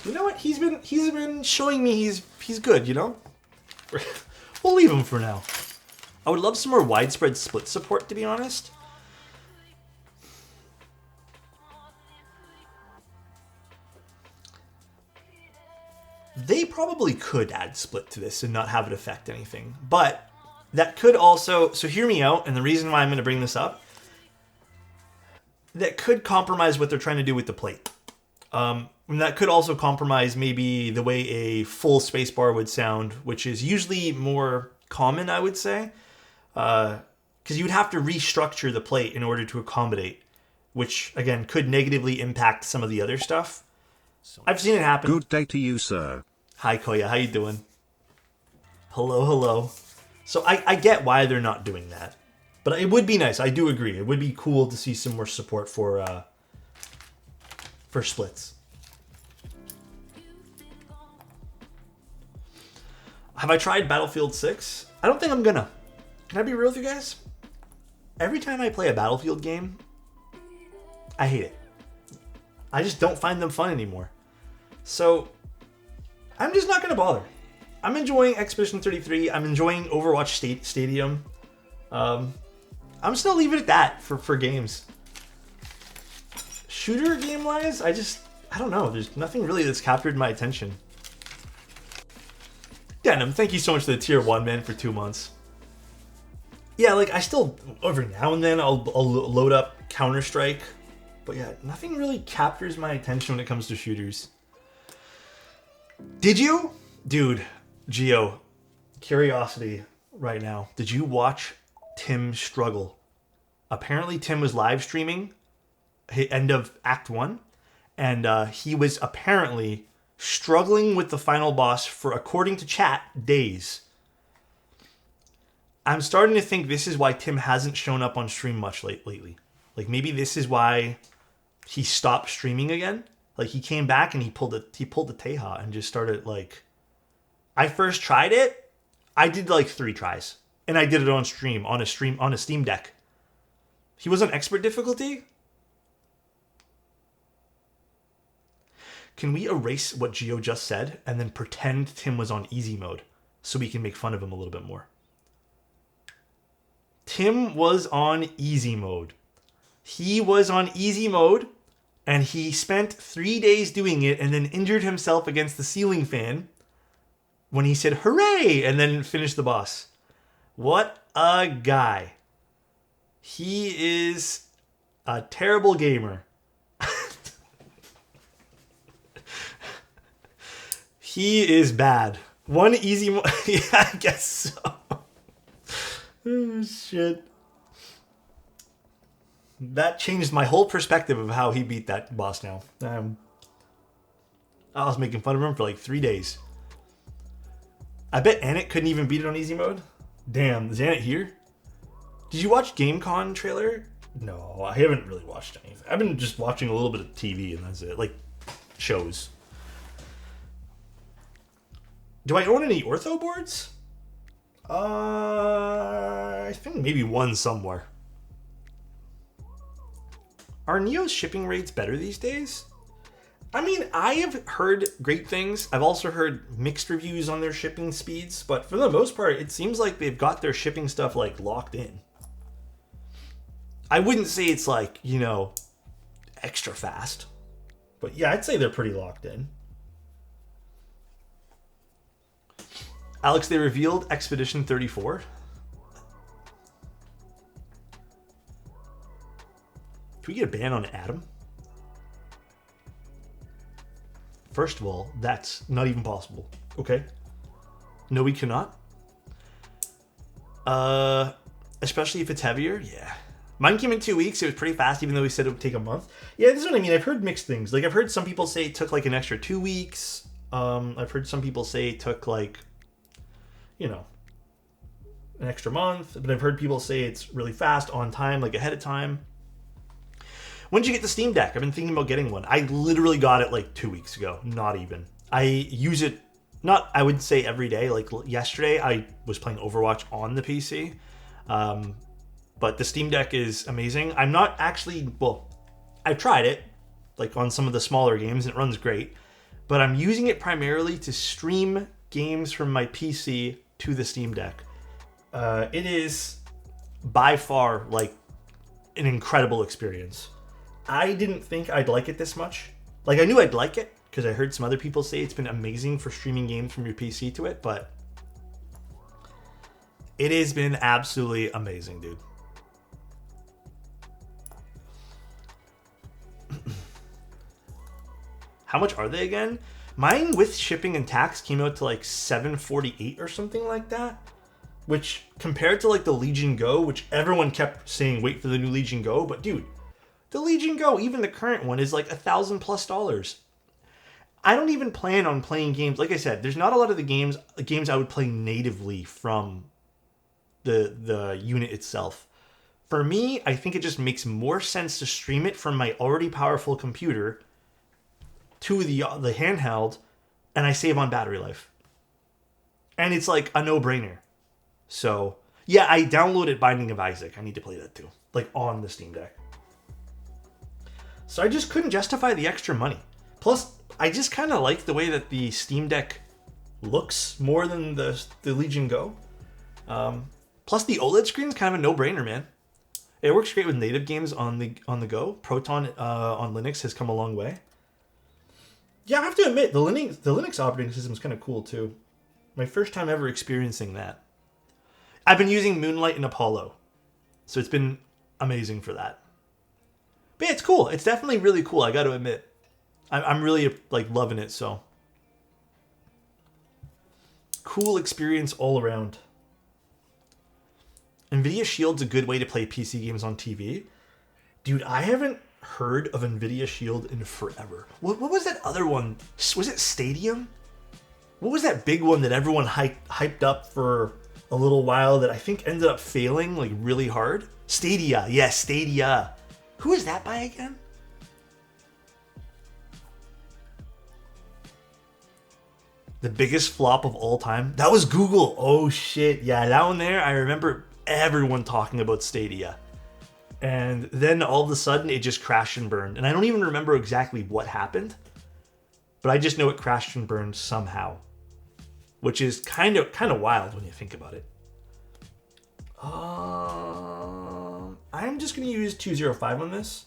You know what? He's been showing me he's good, you know? We'll leave him for now. I would love some more widespread split support, to be honest. They probably could add split to this and not have it affect anything. But that could also... So hear me out, and the reason why I'm going to bring this up, that could compromise what they're trying to do with the plate. And that could also compromise maybe the way a full spacebar would sound, which is usually more common, I would say. Because you would have to restructure the plate in order to accommodate, which, again, could negatively impact some of the other stuff. I've seen it happen. Good day to you, sir. Hi, Koya. How you doing? Hello, hello. So I get why they're not doing that. But it would be nice. I do agree. It would be cool to see some more support for splits. Have I tried Battlefield 6? I don't think I'm gonna. Can I be real with you guys? Every time I play a Battlefield game, I hate it. I just don't find them fun anymore. So, I'm just not gonna bother. I'm enjoying Expedition 33. I'm enjoying Overwatch Stadium. I'm just gonna leave it at that for games. Shooter game-wise, I don't know. There's nothing really that's captured my attention. Denim, thank you so much for the tier 1, man, for 2 months. Yeah, like, I still, every now and then, I'll load up Counter-Strike. But yeah, nothing really captures my attention when it comes to shooters. Did you? Dude, Geo, curiosity right now. Did you watch Tim struggle? Apparently, Tim was live streaming end of Act 1. And he was apparently struggling with the final boss for, according to chat, days. I'm starting to think this is why Tim hasn't shown up on stream much lately. Like, maybe this is why he stopped streaming again. Like, he came back and he pulled the Teja and just started, like... I first tried it. I did, like, 3 tries. And I did it on stream, on a Steam Deck. He was on expert difficulty? Can we erase what Geo just said and then pretend Tim was on easy mode so we can make fun of him a little bit more? Tim was on easy mode. He was on easy mode, and he spent 3 days doing it and then injured himself against the ceiling fan when he said, hooray, and then finished the boss. What a guy. He is a terrible gamer. He is bad. One easy yeah, I guess so. Oh, shit. That changed my whole perspective of how he beat that boss now. I was making fun of him for like 3 days. I bet Anik couldn't even beat it on easy mode. Damn, is Anik here? Did you watch GameCon trailer? No, I haven't really watched anything. I've been just watching a little bit of TV and that's it. Like, shows. Do I own any ortho boards? I think maybe one somewhere. Are Neo's shipping rates better these days? I mean, I have heard great things. I've also heard mixed reviews on their shipping speeds, but for the most part, it seems like they've got their shipping stuff, like, locked in. I wouldn't say it's, like, you know, extra fast. But yeah, I'd say they're pretty locked in. Alex, they revealed Expedition 34. Can we get a ban on Adam? First of all, that's not even possible. Okay? No, we cannot. Especially if it's heavier. Yeah. Mine came in 2 weeks. It was pretty fast, even though we said it would take a month. Yeah, this is what I mean. I've heard mixed things. Like, I've heard some people say it took, like, an extra 2 weeks. I've heard some people say it took, like, you know, an extra month. But I've heard people say it's really fast, on time, like, ahead of time. When did you get the Steam Deck? I've been thinking about getting one. I literally got it, like, 2 weeks ago. Not even. I use it, not, I would say every day. Like, yesterday, I was playing Overwatch on the PC. But the Steam Deck is amazing. I'm not actually, well, I've tried it, like, on some of the smaller games, and it runs great. But I'm using it primarily to stream games from my PC to the Steam Deck. It is, by far, like, an incredible experience. I didn't think I'd like it this much. Like, I knew I'd like it, because I heard some other people say it's been amazing for streaming games from your PC to it, but it has been absolutely amazing, dude. How much are they again? Mine with shipping and tax came out to like $748 or something like that. Which, compared to like the Legion Go, which everyone kept saying, wait for the new Legion Go. But dude, the Legion Go, even the current one, is like $1,000+. I don't even plan on playing games. Like I said, there's not a lot of the games I would play natively from the unit itself. For me, I think it just makes more sense to stream it from my already powerful computer to the handheld, and I save on battery life. And it's like a no-brainer. So, yeah, I downloaded Binding of Isaac. I need to play that too. Like on the Steam Deck. So I just couldn't justify the extra money. Plus, I just kind of like the way that the Steam Deck looks more than the Legion Go. Plus, the OLED screen is kind of a no-brainer, man. It works great with native games on the go. Proton on Linux has come a long way. Yeah, I have to admit, the Linux operating system is kind of cool too. My first time ever experiencing that. I've been using Moonlight and Apollo, so it's been amazing for that. But yeah, it's cool. It's definitely really cool. I got to admit, I'm really like loving it. So cool experience all around. NVIDIA Shield's a good way to play PC games on TV. Dude, I haven't heard of NVIDIA Shield in forever. What was that other one? Was it Stadium? What was that big one that everyone hyped up for a little while that I think ended up failing like really hard? Stadia. Yeah, Stadia. Who is that by again? The biggest flop of all time? That was Google. Oh shit. Yeah, that one there, I remember everyone talking about Stadia. And then all of a sudden it just crashed and burned. And I don't even remember exactly what happened, but I just know it crashed and burned somehow, which is kind of wild when you think about it. I'm just going to use 205 on this.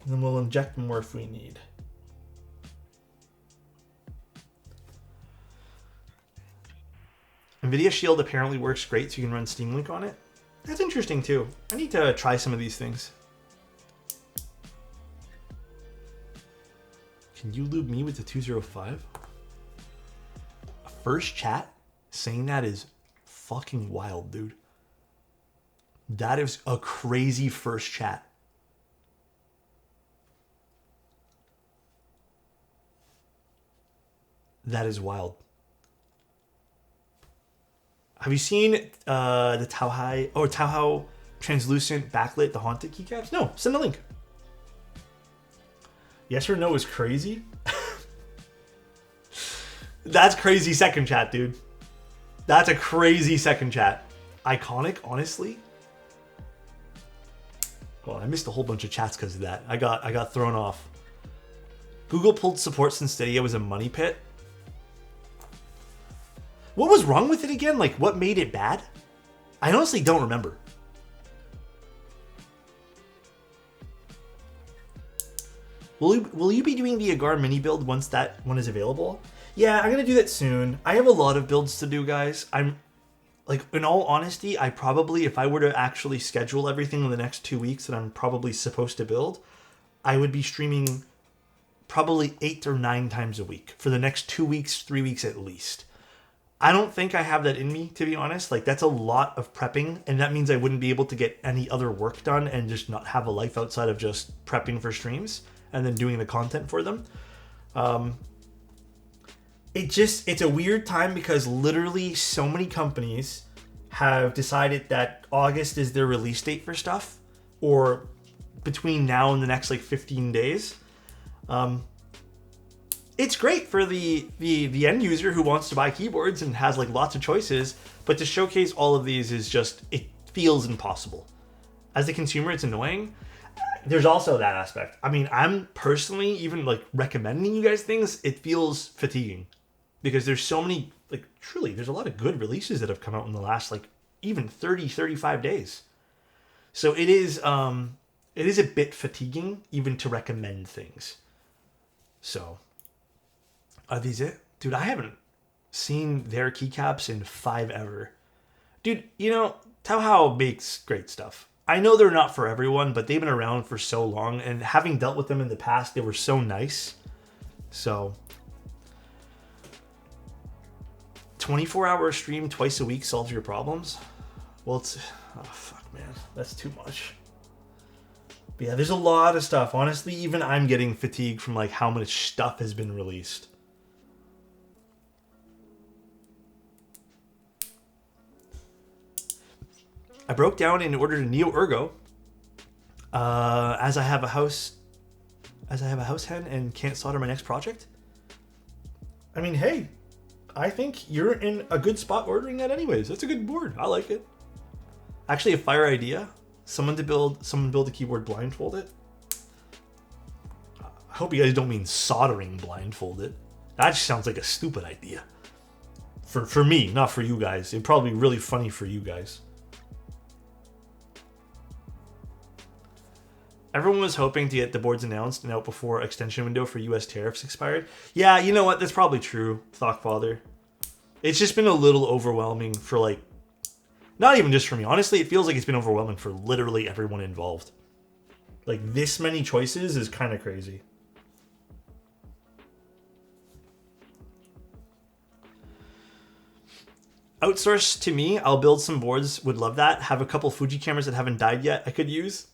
And then we'll inject more if we need. NVIDIA Shield apparently works great, so you can run Steam Link on it. That's interesting too. I need to try some of these things. Can you lube me with the 205? A first chat saying that is fucking wild, dude. That is a crazy first chat. That is wild. Have you seen the Taohao translucent backlit, the haunted keycaps? No, send a link. Yes or no is crazy. That's crazy second chat, dude. That's a crazy second chat. Iconic, honestly. Well, I missed a whole bunch of chats because of that. I got thrown off. Google pulled support since Stadia was a money pit. What was wrong with it again? Like, what made it bad? I honestly don't remember. Will you be doing the Agar mini build once that one is available? Yeah, I'm going to do that soon. I have a lot of builds to do, guys. I'm, like, in all honesty, I probably, if I were to actually schedule everything in the next 2 weeks that I'm probably supposed to build, I would be streaming probably 8 or 9 times a week for the next 2 weeks, 3 weeks at least. I don't think I have that in me, to be honest. Like, that's a lot of prepping, and that means I wouldn't be able to get any other work done and just not have a life outside of just prepping for streams and then doing the content for them. It's a weird time because literally so many companies have decided that August is their release date for stuff, or between now and the next like 15 days. It's great for the end user who wants to buy keyboards and has like lots of choices, but to showcase all of these is just, it feels impossible. As a consumer, it's annoying. There's also that aspect. I mean, I'm personally even like recommending you guys things, it feels fatiguing because there's so many, like truly, there's a lot of good releases that have come out in the last like even 30, 35 days. So it is a bit fatiguing even to recommend things. So are these it? Dude, I haven't seen their keycaps in 5 ever. Dude, you know, Taohao makes great stuff. I know they're not for everyone, but they've been around for so long, and having dealt with them in the past, they were so nice. So 24-hour stream twice a week solves your problems? Well, it's... oh, fuck, man. That's too much. But yeah, there's a lot of stuff. Honestly, even I'm getting fatigued from like how much stuff has been released. I broke down and ordered a Neo Ergo. As I have a house hen and can't solder my next project. I mean, hey, I think you're in a good spot ordering that anyways. That's a good board. I like it. Actually, a fire idea. Someone build a keyboard blindfolded. I hope you guys don't mean soldering blindfolded. That just sounds like a stupid idea. For me, not for you guys. It'd probably be really funny for you guys. Everyone was hoping to get the boards announced and out before extension window for US tariffs expired. Yeah, you know what? That's probably true, Thoughtfather. It's just been a little overwhelming for like... Not even just for me. Honestly, it feels like it's been overwhelming for literally everyone involved. Like, this many choices is kind of crazy. Outsource to me. I'll build some boards. Would love that. Have a couple Fuji cameras that haven't died yet I could use.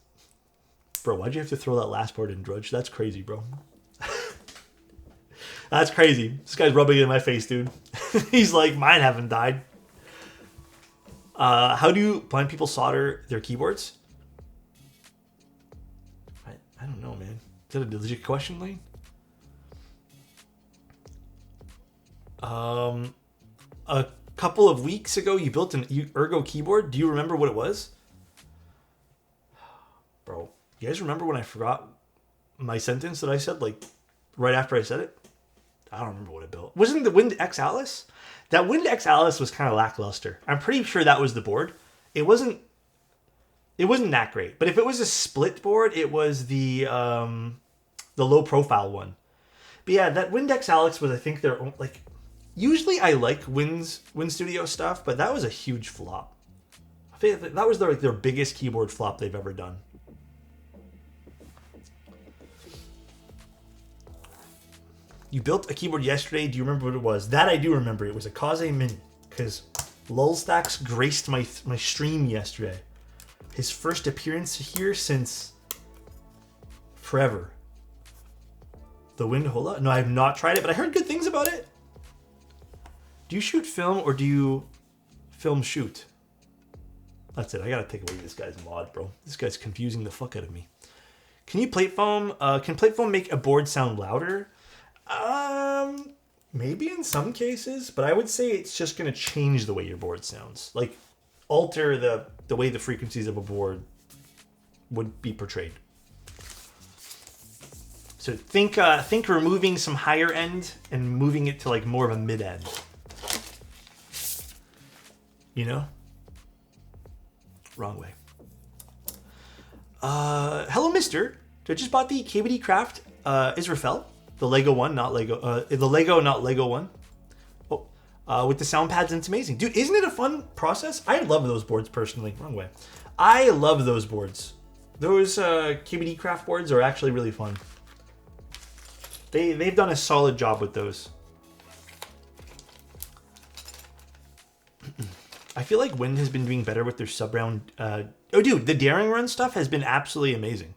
Bro, why'd you have to throw that last board in, Drudge? That's crazy, bro. That's crazy. This guy's rubbing it in my face, dude. He's like, mine haven't died. How do blind people solder their keyboards? I don't know, man. Is that a legit question, Lane? A couple of weeks ago, you built an Ergo keyboard. Do you remember what it was? Bro, you guys remember when I forgot my sentence that I said, like, right after I said it? I don't remember what it built. Wasn't the Wind X Alice? That Wind X Alice was kind of lackluster. I'm pretty sure that was the board. It wasn't that great. But if it was a split board, it was the low profile one. But yeah, that Wind X Alice was, I think, their own, like, usually I like Wind Studio stuff, but that was a huge flop. I think that was their biggest keyboard flop they've ever done. You built a keyboard yesterday. Do you remember what it was? That I do remember. It was a Kaze Mini. Because Lulstacks graced my stream yesterday. His first appearance here since forever. The Windhola? No, I have not tried it, but I heard good things about it. Do you shoot film or do you film shoot? That's it. I gotta take away this guy's mod, bro. This guy's confusing the fuck out of me. Can you plate foam? Can plate foam make a board sound louder? Maybe in some cases, but I would say it's just going to change the way your board sounds. Like, alter the way the frequencies of a board would be portrayed. So think removing some higher end and moving it to like more of a mid end. You know? Wrong way. Hello, mister. I just bought the KBD Craft Israfel. The Lego one, not Lego. The Lego, not Lego one. Oh, with the sound pads, and it's amazing. Dude, isn't it a fun process? I love those boards, personally. Wrong way. I love those boards. Those KBD Craft boards are actually really fun. They've done a solid job with those. I feel like Wind has been doing better with their sub-round. Oh, dude, the Daring Run stuff has been absolutely amazing.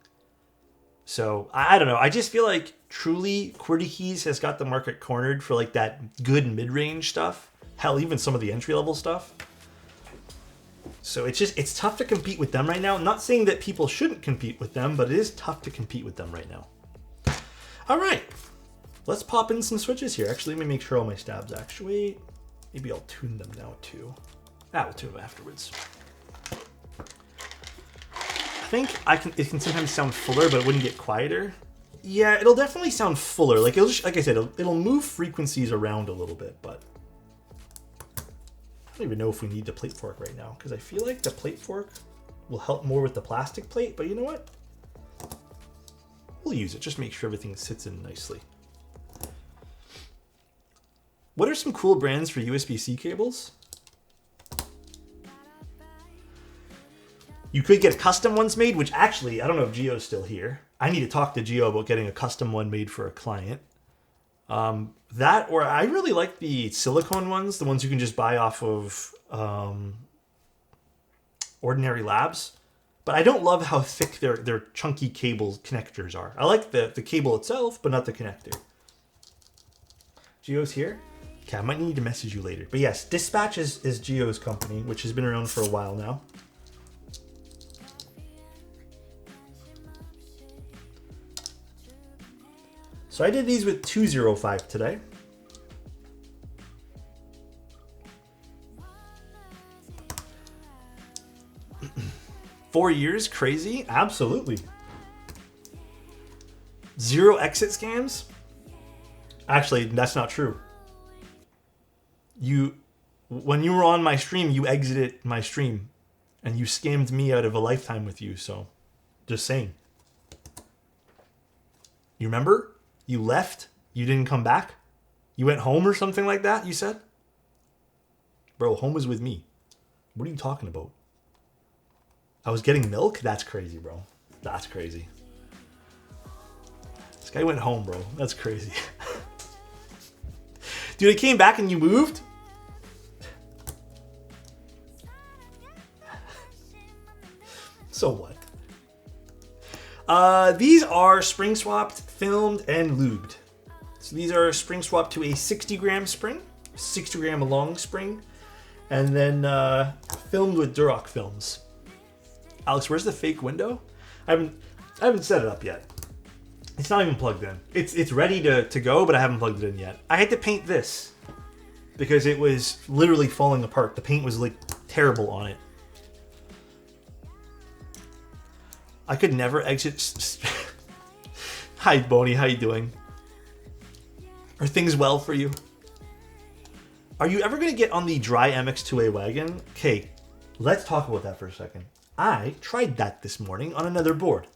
So, I don't know. I just feel like truly QWERTY Keys has got the market cornered for like that good mid-range stuff. Hell, even some of the entry-level stuff. So it's tough to compete with them right now. I'm not saying that people shouldn't compete with them, but it is tough to compete with them right now. All right. Let's pop in some switches here. Actually, let me make sure all my stabs actuate. Maybe I'll tune them now too. We'll tune them afterwards. I think it can sometimes sound fuller, but it wouldn't get quieter. Yeah, it'll definitely sound fuller. Like like I said, it'll move frequencies around a little bit, but I don't even know if we need the plate fork right now because I feel like the plate fork will help more with the plastic plate. But you know what? We'll use it. Just make sure everything sits in nicely. What are some cool brands for USB-C cables? You could get custom ones made, which actually, I don't know if Gio's still here. I need to talk to Gio about getting a custom one made for a client. That, or I really like the silicone ones, the ones you can just buy off of Ordinary Labs. But I don't love how thick their chunky cable connectors are. I like the cable itself, but not the connector. Geo's here? Okay, I might need to message you later. But yes, Dispatch is Geo's company, which has been around for a while now. So I did these with 205 today. Four years, crazy? Absolutely. 0 exit scams? Actually, that's not true. When you were on my stream, you exited my stream and you scammed me out of a lifetime with you, so just saying. You remember? You left, you didn't come back. You went home or something like that, you said? Bro, home was with me. What are you talking about? I was getting milk? That's crazy, bro. That's crazy. This guy went home, bro. That's crazy. Dude, I came back and you moved? So what? These are spring swapped, filmed, and lubed. So these are spring swapped to a 60 gram spring, 60 gram long spring, and then filmed with Duroc films. Alex, where's the fake window? I haven't set it up yet. It's not even plugged in. It's ready to go, but I haven't plugged it in yet. I had to paint this because it was literally falling apart. The paint was like terrible on it. I could never exit. Hi, Boney. How you doing? Are things well for you? Are you ever going to get on the dry MX2A wagon? Okay, let's talk about that for a second. I tried that this morning on another board.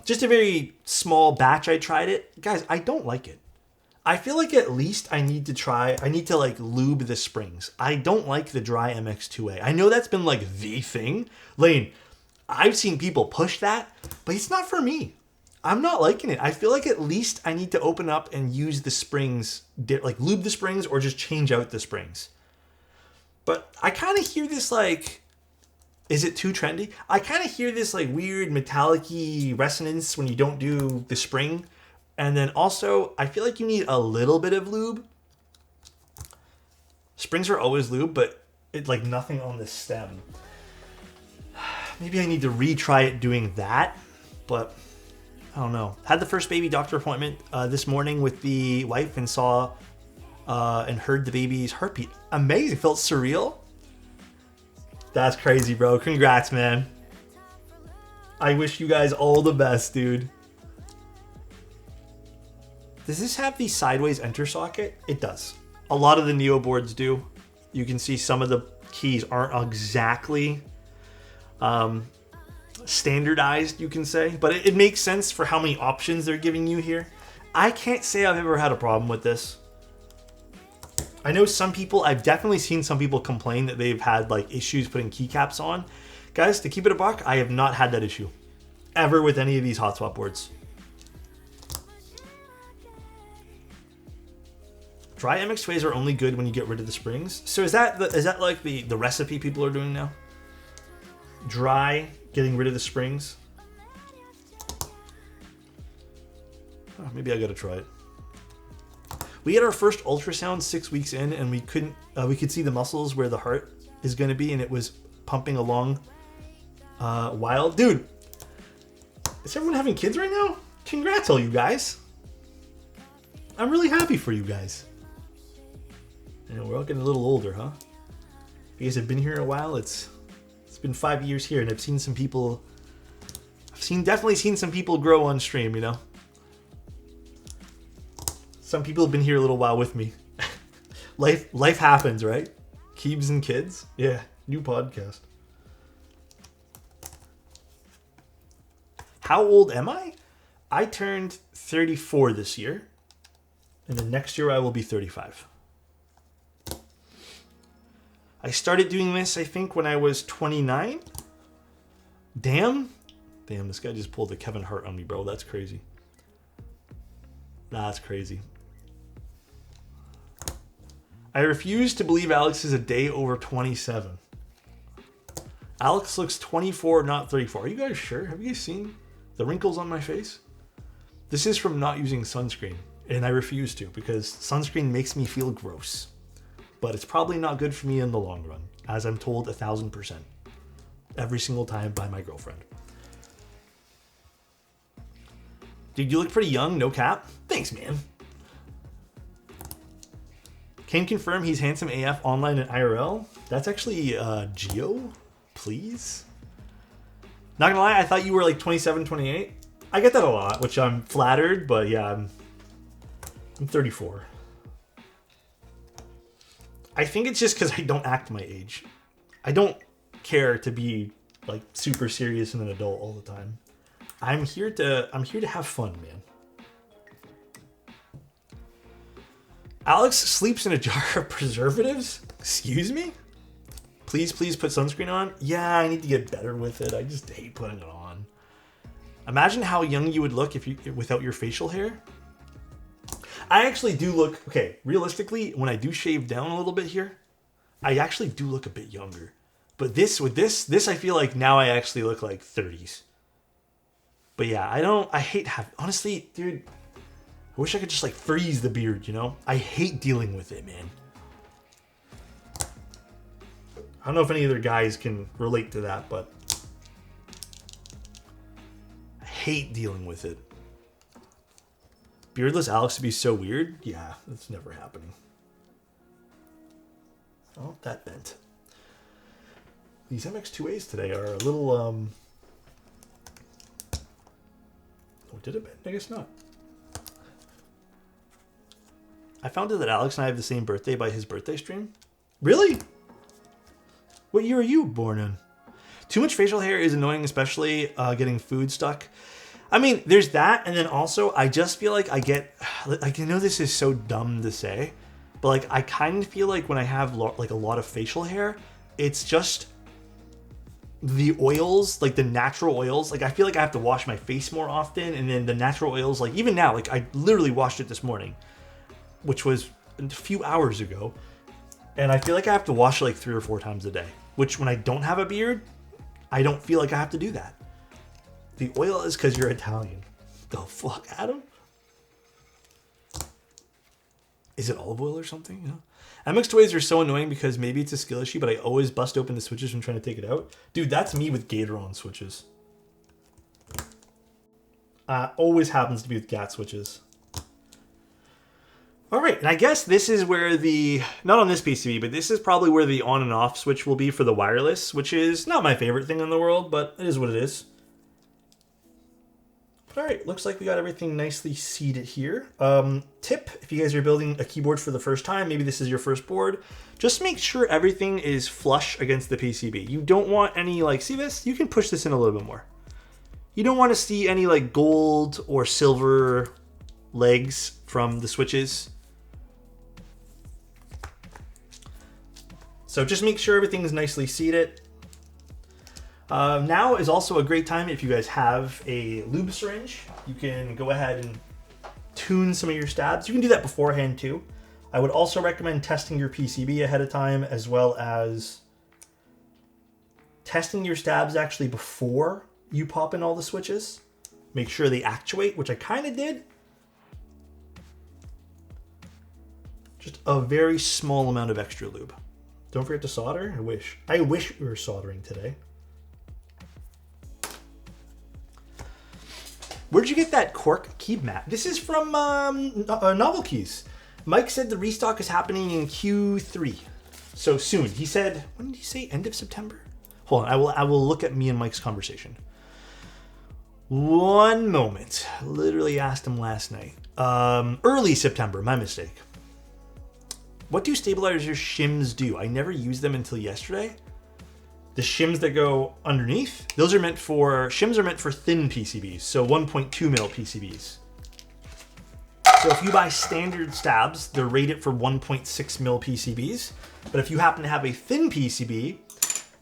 Just a very small batch I tried it. Guys, I don't like it. I feel like at least I need to like lube the springs. I don't like the dry MX2A. I know that's been like the thing. Lane, I've seen people push that, but it's not for me. I'm not liking it. I feel like at least I need to open up and use the springs, like lube the springs or just change out the springs. But I kind of hear this like, is it too trendy? I kind of hear this like weird metallic-y resonance when you don't do the spring. And then also, I feel like you need a little bit of lube. Springs are always lube, but it's like nothing on the stem. Maybe I need to retry it doing that, but I don't know. Had the first baby doctor appointment this morning with the wife and saw and heard the baby's heartbeat. Amazing. Felt surreal. That's crazy, bro. Congrats, man. I wish you guys all the best, dude. Does this have the sideways enter socket? It does. A lot of the Neo boards do. You can see some of the keys aren't exactly standardized, you can say, but it makes sense for how many options they're giving you here. I can't say I've ever had a problem with this. I know I've definitely seen some people complain that they've had like issues putting keycaps on. Guys, to keep it a buck, I have not had that issue ever with any of these hot swap boards. Dry MX2As are only good when you get rid of the springs. So is that like the recipe people are doing now? Dry, getting rid of the springs. Oh, maybe I gotta try it. We had our first ultrasound 6 weeks in, and we could see the muscles where the heart is going to be, and it was pumping along wild. Dude, is everyone having kids right now? Congrats, all you guys. I'm really happy for you guys. I know we're all getting a little older, huh? You guys have been here a while. It's been 5 years here, and I've seen some people. Definitely seen some people grow on stream, you know. Some people have been here a little while with me. Life happens, right? Keebs and kids. Yeah, new podcast. How old am I? I turned 34 this year, and then next year I will be 35. I started doing this, I think, when I was 29. Damn, this guy just pulled a Kevin Hart on me, bro. That's crazy. That's crazy. I refuse to believe Alex is a day over 27. Alex looks 24, not 34. Are you guys sure? Have you guys seen the wrinkles on my face? This is from not using sunscreen, and I refuse to because sunscreen makes me feel gross. But it's probably not good for me in the long run, as I'm told 1,000% every single time by my girlfriend. Dude, you look pretty young, no cap. Thanks, man. Can confirm he's handsome AF online and IRL. That's actually Geo, please. Not gonna lie, I thought you were like 27, 28. I get that a lot, which I'm flattered, but yeah, I'm 34. I think it's just because I don't act my age. I don't care to be like super serious and an adult all the time. I'm here to have fun, man. Alex sleeps in a jar of preservatives? Excuse me? Please put sunscreen on? Yeah, I need to get better with it. I just hate putting it on. Imagine how young you would look if you without your facial hair. I actually do look, okay, realistically, when I do shave down a little bit here, I actually do look a bit younger. But with this I feel like now I actually look like 30s. But yeah, I hate honestly, dude, I wish I could just like freeze the beard, you know? I hate dealing with it, man. I don't know if any other guys can relate to that, but I hate dealing with it. Beardless Alex to be so weird? Yeah, that's never happening. Oh, that bent. These MX2As today are a little, oh, did it bend? I guess not. I found out that Alex and I have the same birthday by his birthday stream. Really? What year are you born in? Too much facial hair is annoying, especially getting food stuck. I mean, there's that, and then also, I just feel like I know this is so dumb to say, but like, I kind of feel like when I have like a lot of facial hair, it's just the oils, like the natural oils. Like, I feel like I have to wash my face more often, and then the natural oils, like even now, like I literally washed it this morning, which was a few hours ago, and I feel like I have to wash it like 3 or 4 times a day, which when I don't have a beard, I don't feel like I have to do that. The oil is because you're Italian. The fuck, Adam? Is it olive oil or something? You know? MX2As are so annoying because maybe it's a skill issue, but I always bust open the switches when trying to take it out. Dude, that's me with Gatoron switches. Always happens to be with GAT switches. All right, and I guess this is where not on this PCB, but this is probably where the on and off switch will be for the wireless, which is not my favorite thing in the world, but it is what it is. All right, looks like we got everything nicely seated here. Tip, if you guys are building a keyboard for the first time, maybe this is your first board, just make sure everything is flush against the PCB. You don't want any, like, see this? You can push this in a little bit more. You don't want to see any, like, gold or silver legs from the switches. So just make sure everything is nicely seated. Now is also a great time if you guys have a lube syringe. You can go ahead and tune some of your stabs. You can do that beforehand too. I would also recommend testing your PCB ahead of time, as well as testing your stabs actually before you pop in all the switches. Make sure they actuate, which I kind of did. Just a very small amount of extra lube. Don't forget to solder. I wish we were soldering today. Where'd you get that cork key mat? This is from Novel Keys. Mike said the restock is happening in Q3. So soon. He said, when did he say? End of September? Hold on, I will look at me and Mike's conversation. One moment. Literally asked him last night. Early September, my mistake. What do stabilizer shims do? I never used them until yesterday. The shims that go underneath, shims are meant for thin PCBs, so 1.2 mil PCBs. So if you buy standard stabs, they're rated for 1.6 mil PCBs. But if you happen to have a thin PCB,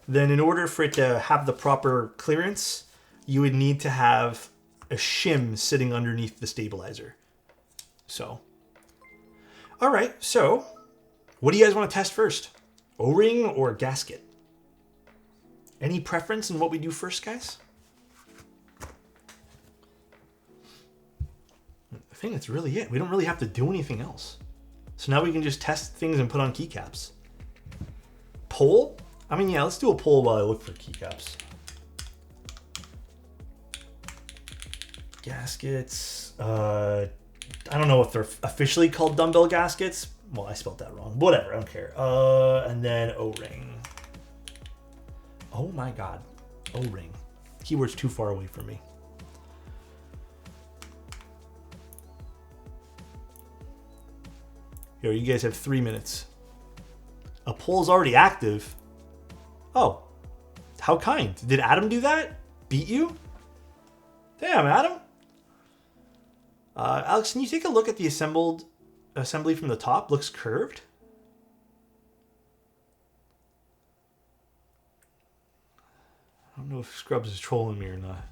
then in order for it to have the proper clearance, you would need to have a shim sitting underneath the stabilizer. So, all right, so what do you guys want to test first? O-ring or gasket? Any preference in what we do first, guys? I think that's really it. We don't really have to do anything else. So now we can just test things and put on keycaps. Poll? I mean, yeah, let's do a poll while I look for keycaps. Gaskets. I don't know if they're officially called dumbbell gaskets. Well, I spelled that wrong. Whatever, I don't care. And then O-ring. Oh my god. O-ring. Keyword's too far away from me. Here, you guys have 3 minutes. A poll's already active. Oh. How kind. Did Adam do that? Beat you? Damn, Adam. Alex, can you take a look at the assembly from the top? Looks curved. I don't know if Scrubs is trolling me or not.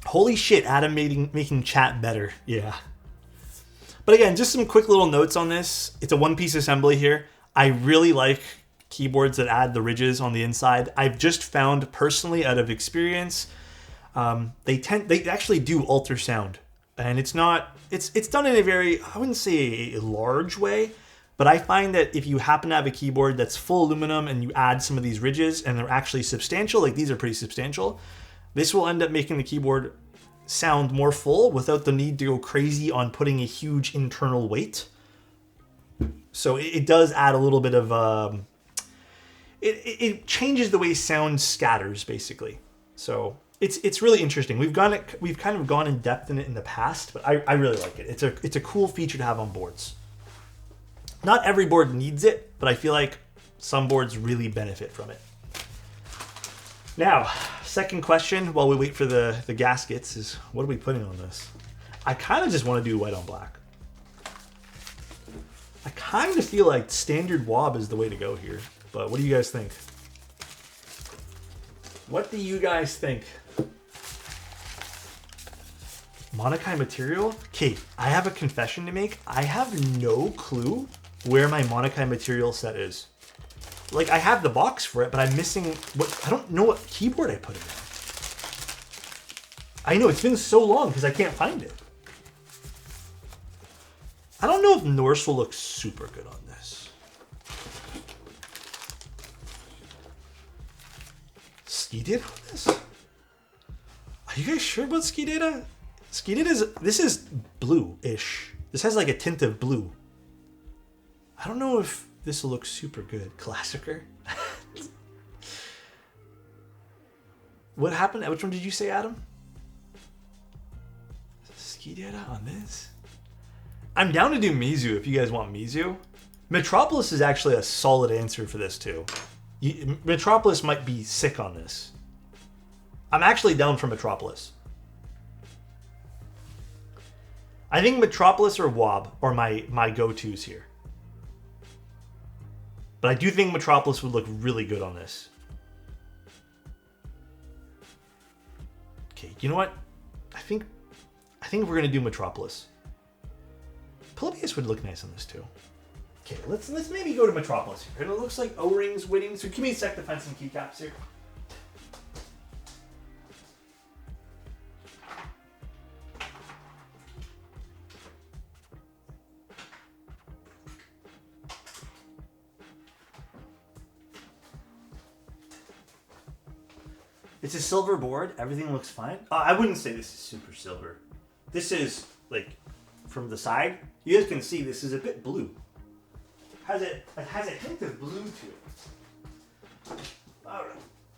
Holy shit, Adam making chat better. Yeah. But again, just some quick little notes on this. It's a one-piece assembly here. I really like keyboards that add the ridges on the inside. I've just found personally, out of experience, they actually do alter sound, and it's done in a very, I wouldn't say a large way, but I find that if you happen to have a keyboard that's full aluminum and you add some of these ridges and they're actually substantial, like these are pretty substantial, this will end up making the keyboard sound more full without the need to go crazy on putting a huge internal weight. So it does add a little bit of it changes the way sound scatters, basically. So it's really interesting. We've kind of gone in depth in it in the past, but I really like it. It's a cool feature to have on boards. Not every board needs it, but I feel like some boards really benefit from it. Now, second question while we wait for the gaskets is, what are we putting on this? I kind of just want to do white on black. I kind of feel like standard wob is the way to go here, but what do you guys think? What do you guys think? Monokai material? Okay, I have a confession to make. I have no clue where my Monokai material set is. Like, I have the box for it, but I'm missing I don't know what keyboard I put it in. I know, it's been so long because I can't find it. I don't know if Norse will look super good on this. Ski data on this? Are you guys sure about ski data? Ski data this is blue-ish. This has like a tint of blue. I don't know if this will look super good. Classicer? What happened? Which one did you say, Adam? Ski data on this? I'm down to do Mizu if you guys want Mizu. Metropolis is actually a solid answer for this too. Metropolis might be sick on this. I'm actually down for Metropolis. I think Metropolis or Wob are my go-tos here. But I do think Metropolis would look really good on this. Okay, you know what? I think we're gonna do Metropolis. Polybius would look nice on this too. Okay, let's maybe go to Metropolis here. And it looks like O-Ring's winning, so give me a sec to find some keycaps here. It's a silver board. Everything looks fine. I wouldn't say this is super silver. This is, like, from the side, you guys can see this is a bit blue. It has a hint of blue to it. All right.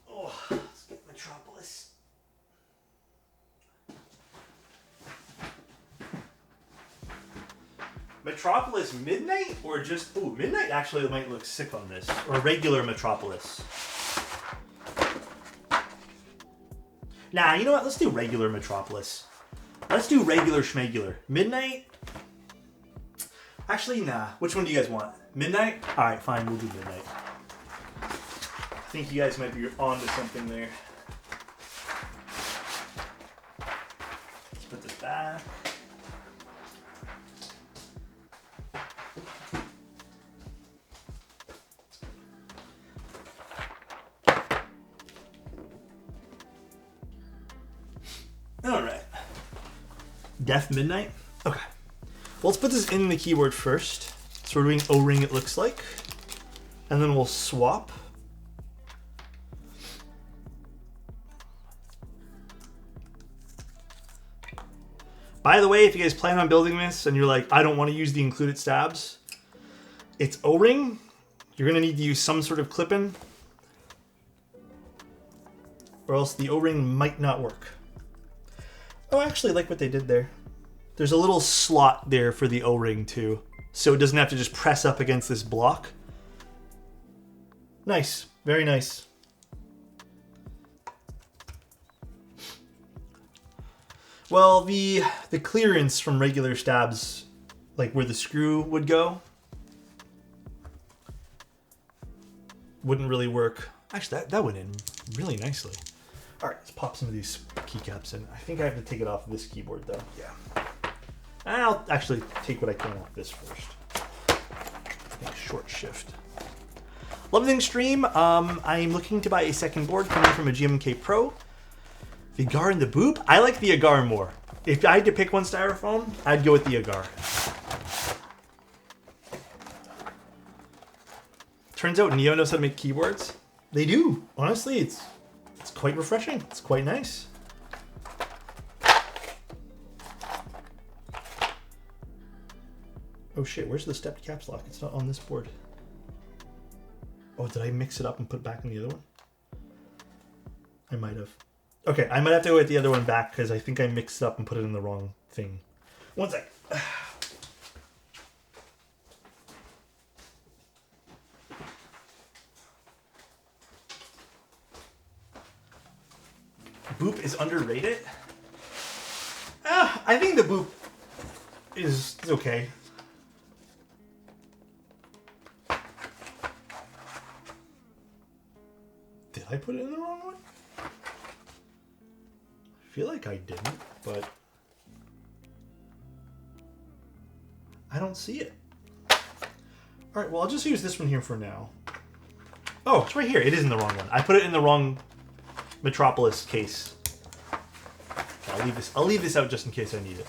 Oh, let's get Metropolis. Metropolis Midnight or just... Ooh, Midnight actually might look sick on this. Or regular Metropolis. Nah, you know what? Let's do regular Metropolis. Let's do regular Schmegular. Midnight? Actually, nah. Which one do you guys want? Midnight? Alright, fine. We'll do Midnight. I think you guys might be onto something there. Let's put this back. Deaf Midnight? Okay. Well, let's put this in the keyboard first. So we're doing O-ring, it looks like. And then we'll swap. By the way, if you guys plan on building this and you're like, I don't want to use the included stabs, it's O-ring. You're going to need to use some sort of clip-in, or else the O-ring might not work. Oh, I actually like what they did there. There's a little slot there for the O-ring too, so it doesn't have to just press up against this block. Nice. Very nice. Well, the clearance from regular stabs, like where the screw would go, wouldn't really work. Actually, that went in really nicely. All right, let's pop some of these keycaps in. I think I have to take it off this keyboard though. Yeah. I'll actually take what I can off this first. Make short shift. Love the stream. I'm looking to buy a second board coming from a GMK Pro. The Agar and the Boop? I like the Agar more. If I had to pick one styrofoam, I'd go with the Agar. Turns out Neo knows how to make keyboards. They do. Honestly, it's quite refreshing. It's quite nice. Oh shit, where's the stepped caps lock? It's not on this board. Oh, did I mix it up and put it back in the other one? I might have. Okay, I might have to go with the other one back because I think I mixed it up and put it in the wrong thing. One sec. Boop is underrated? I think the Boop is okay. Did I put it in the wrong one? I feel like I didn't, but I don't see it. All right, well, I'll just use this one here for now. Oh, it's right here. It is in the wrong one. I put it in the wrong Metropolis case. Okay, I'll leave this out just in case I need it.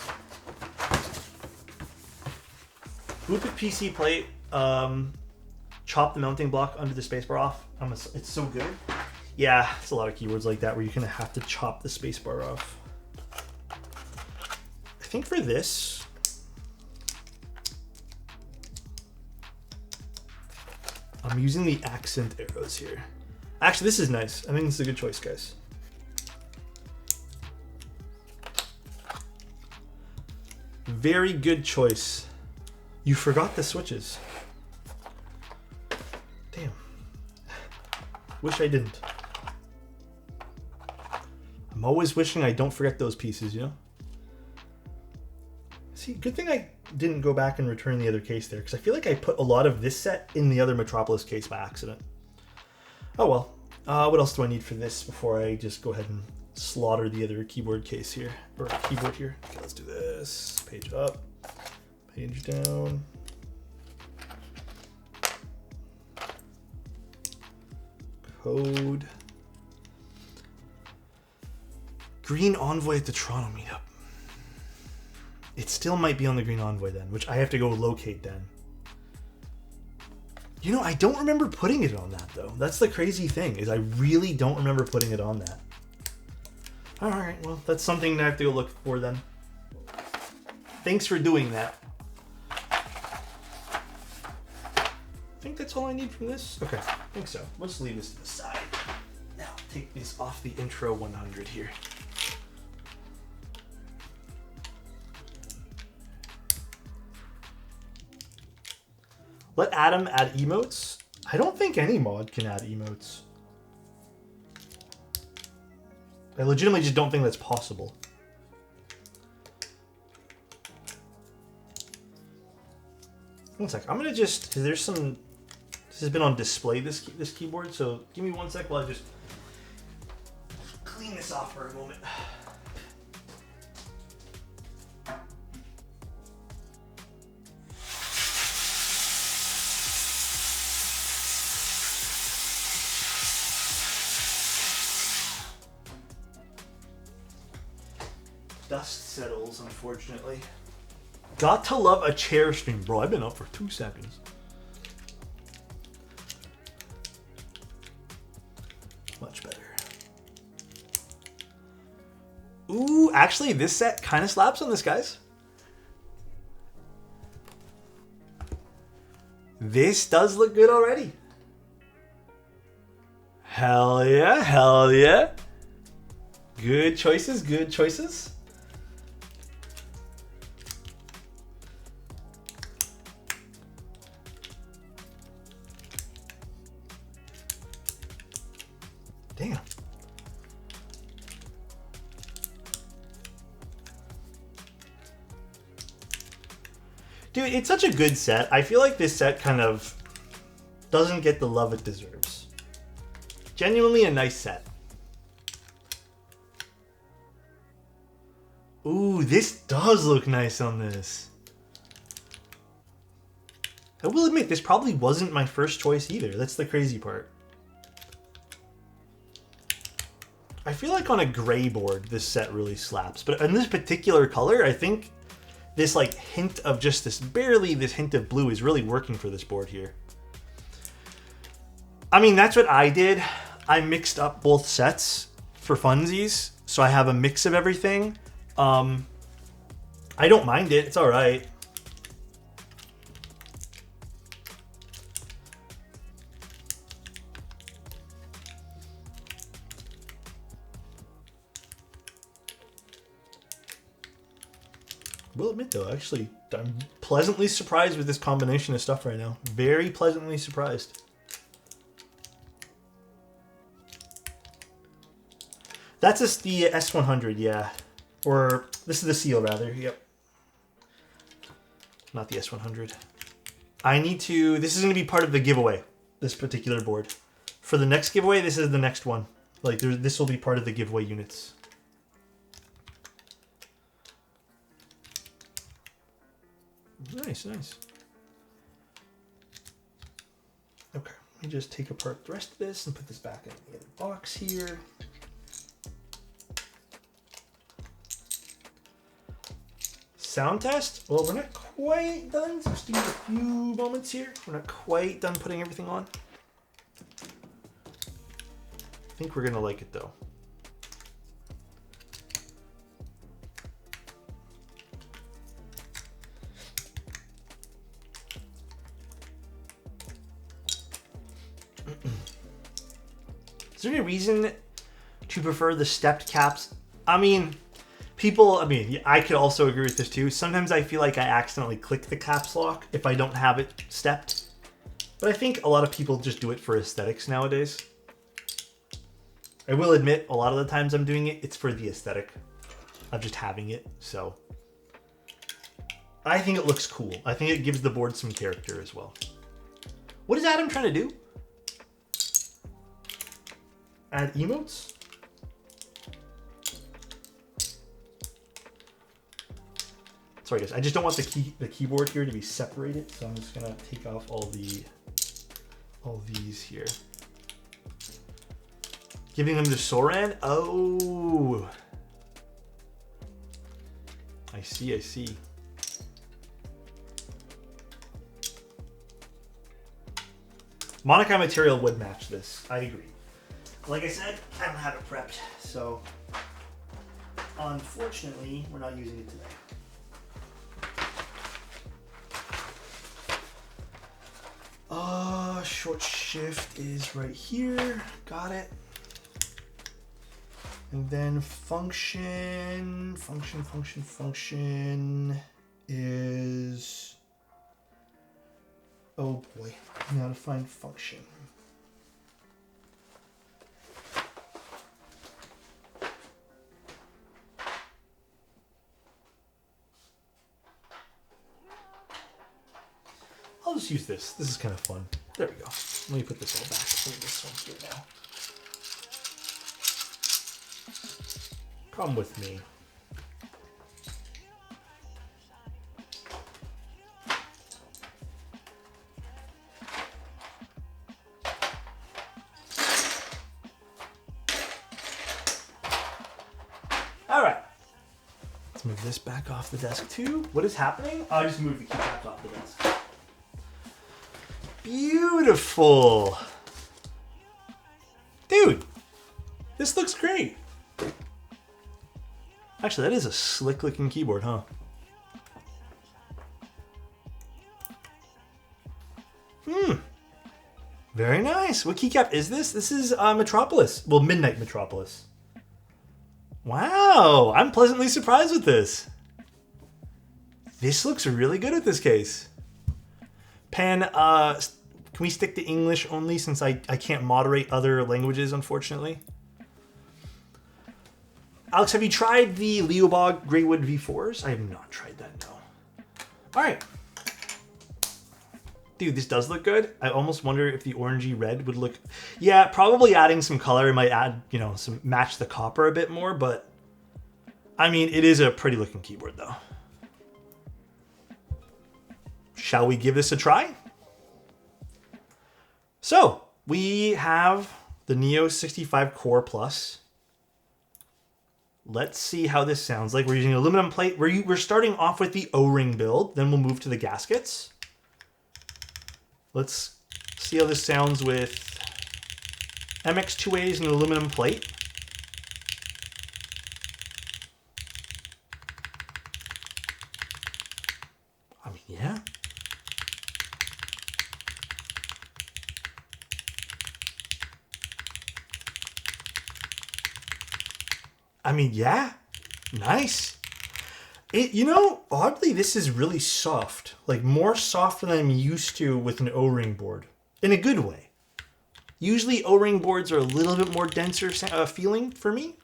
Boop at PC plate. Chop the mounting block under the spacebar off. It's so good. Yeah, it's a lot of keywords like that where you're gonna have to chop the spacebar off. I think for this, I'm using the accent arrows here. Actually, this is nice. I think this is a good choice, guys. Very good choice. You forgot the switches. Damn. Wish I didn't. I'm always wishing I don't forget those pieces, you know? See, good thing I didn't go back and return the other case there, because I feel like I put a lot of this set in the other Metropolis case by accident. Oh well. What else do I need for this before I just go ahead and slaughter the other keyboard case here, or keyboard here? Okay, let's do this. Page up, page down. Code. Green Envoy at the Toronto meetup. It still might be on the Green Envoy then, which I have to go locate then. You know, I don't remember putting it on that though. That's the crazy thing, is I really don't remember putting it on that. Alright, well, that's something I have to go look for then. Thanks for doing that. I think that's all I need from this. Okay, I think so. We'll just leave this to the side. Now, take this off the intro 100 here. Let Adam add emotes? I don't think any mod can add emotes. I legitimately just don't think that's possible. One sec. I'm gonna just. There's some. This has been on display. This keyboard. So give me 1 sec while I just clean this off for a moment. dust settles, unfortunately. Got to love a chair stream. Bro, I've been up for 2 seconds. Much better. Ooh, actually, this set kind of slaps on this, guys. This does look good already. Hell yeah, hell yeah. Good choices, good choices. Damn. Dude, it's such a good set. I feel like this set kind of doesn't get the love it deserves. Genuinely a nice set. Ooh, this does look nice on this. I will admit, this probably wasn't my first choice either. That's the crazy part. I feel like on a gray board, this set really slaps. But in this particular color, I think this like hint of just this, barely this hint of blue is really working for this board here. I mean, that's what I did. I mixed up both sets for funsies. So I have a mix of everything. I don't mind it. It's all right. Will admit though, actually, I'm pleasantly surprised with this combination of stuff right now. Very pleasantly surprised. That's just the S100, yeah. Or this is the seal rather, yep. Not the S100. I need to, this is going to be part of the giveaway, this particular board. For the next giveaway, this is the next one. Like, this will be part of the giveaway units. Nice, nice. Okay, let me just take apart the rest of this and put this back in the other box here. Sound test? Well, we're not quite done. Just give me a few moments here. We're not quite done putting everything on. I think we're gonna like it though. Is there any reason to prefer the stepped caps? I mean, I could also agree with this too. Sometimes I feel like I accidentally click the caps lock if I don't have it stepped. But I think a lot of people just do it for aesthetics nowadays. I will admit, a lot of the times I'm doing it, it's for the aesthetic of just having it. So I think it looks cool. I think it gives the board some character as well. What is Adam trying to do? Add emotes? Sorry guys, I just don't want the keyboard here to be separated, so I'm just gonna take off all these here. Giving them to Soran? Oh. I see, I see. Monokai material would match this. I agree. Like I said, I don't have it prepped, so unfortunately, we're not using it today. Short shift is right here. Got it. And then function is, oh boy, now to find function. I'll just use this. This is kind of fun. There we go. Let me put this all back. Put this one here now. Come with me. All right. Let's move this back off the desk too. What is happening? Oh, I just moved the keycaps off the desk. Beautiful. Dude, this looks great. Actually, that is a slick looking keyboard, huh? Very nice. What keycap is this? This is Metropolis. Well, Midnight Metropolis. Wow, I'm pleasantly surprised with this. This looks really good at this case. Pan, can we stick to English only since I can't moderate other languages, unfortunately? Alex, have you tried the Leobog Greywood V4s? I have not tried that, no. All right. Dude, this does look good. I almost wonder if the orangey red would look... Yeah, probably adding some color might add, you know, some match the copper a bit more, but... I mean, it is a pretty looking keyboard, though. Shall we give this a try? So, we have the Neo65 Core Plus. Let's see how this sounds like. We're using aluminum plate. We're starting off with the O-ring build, then we'll move to the gaskets. Let's see how this sounds with MX2As and aluminum plate. I mean, yeah. I mean, yeah. Nice. You know, oddly, this is really soft. Like, more soft than I'm used to with an O-ring board. In a good way. Usually, O-ring boards are a little bit more denser feeling for me.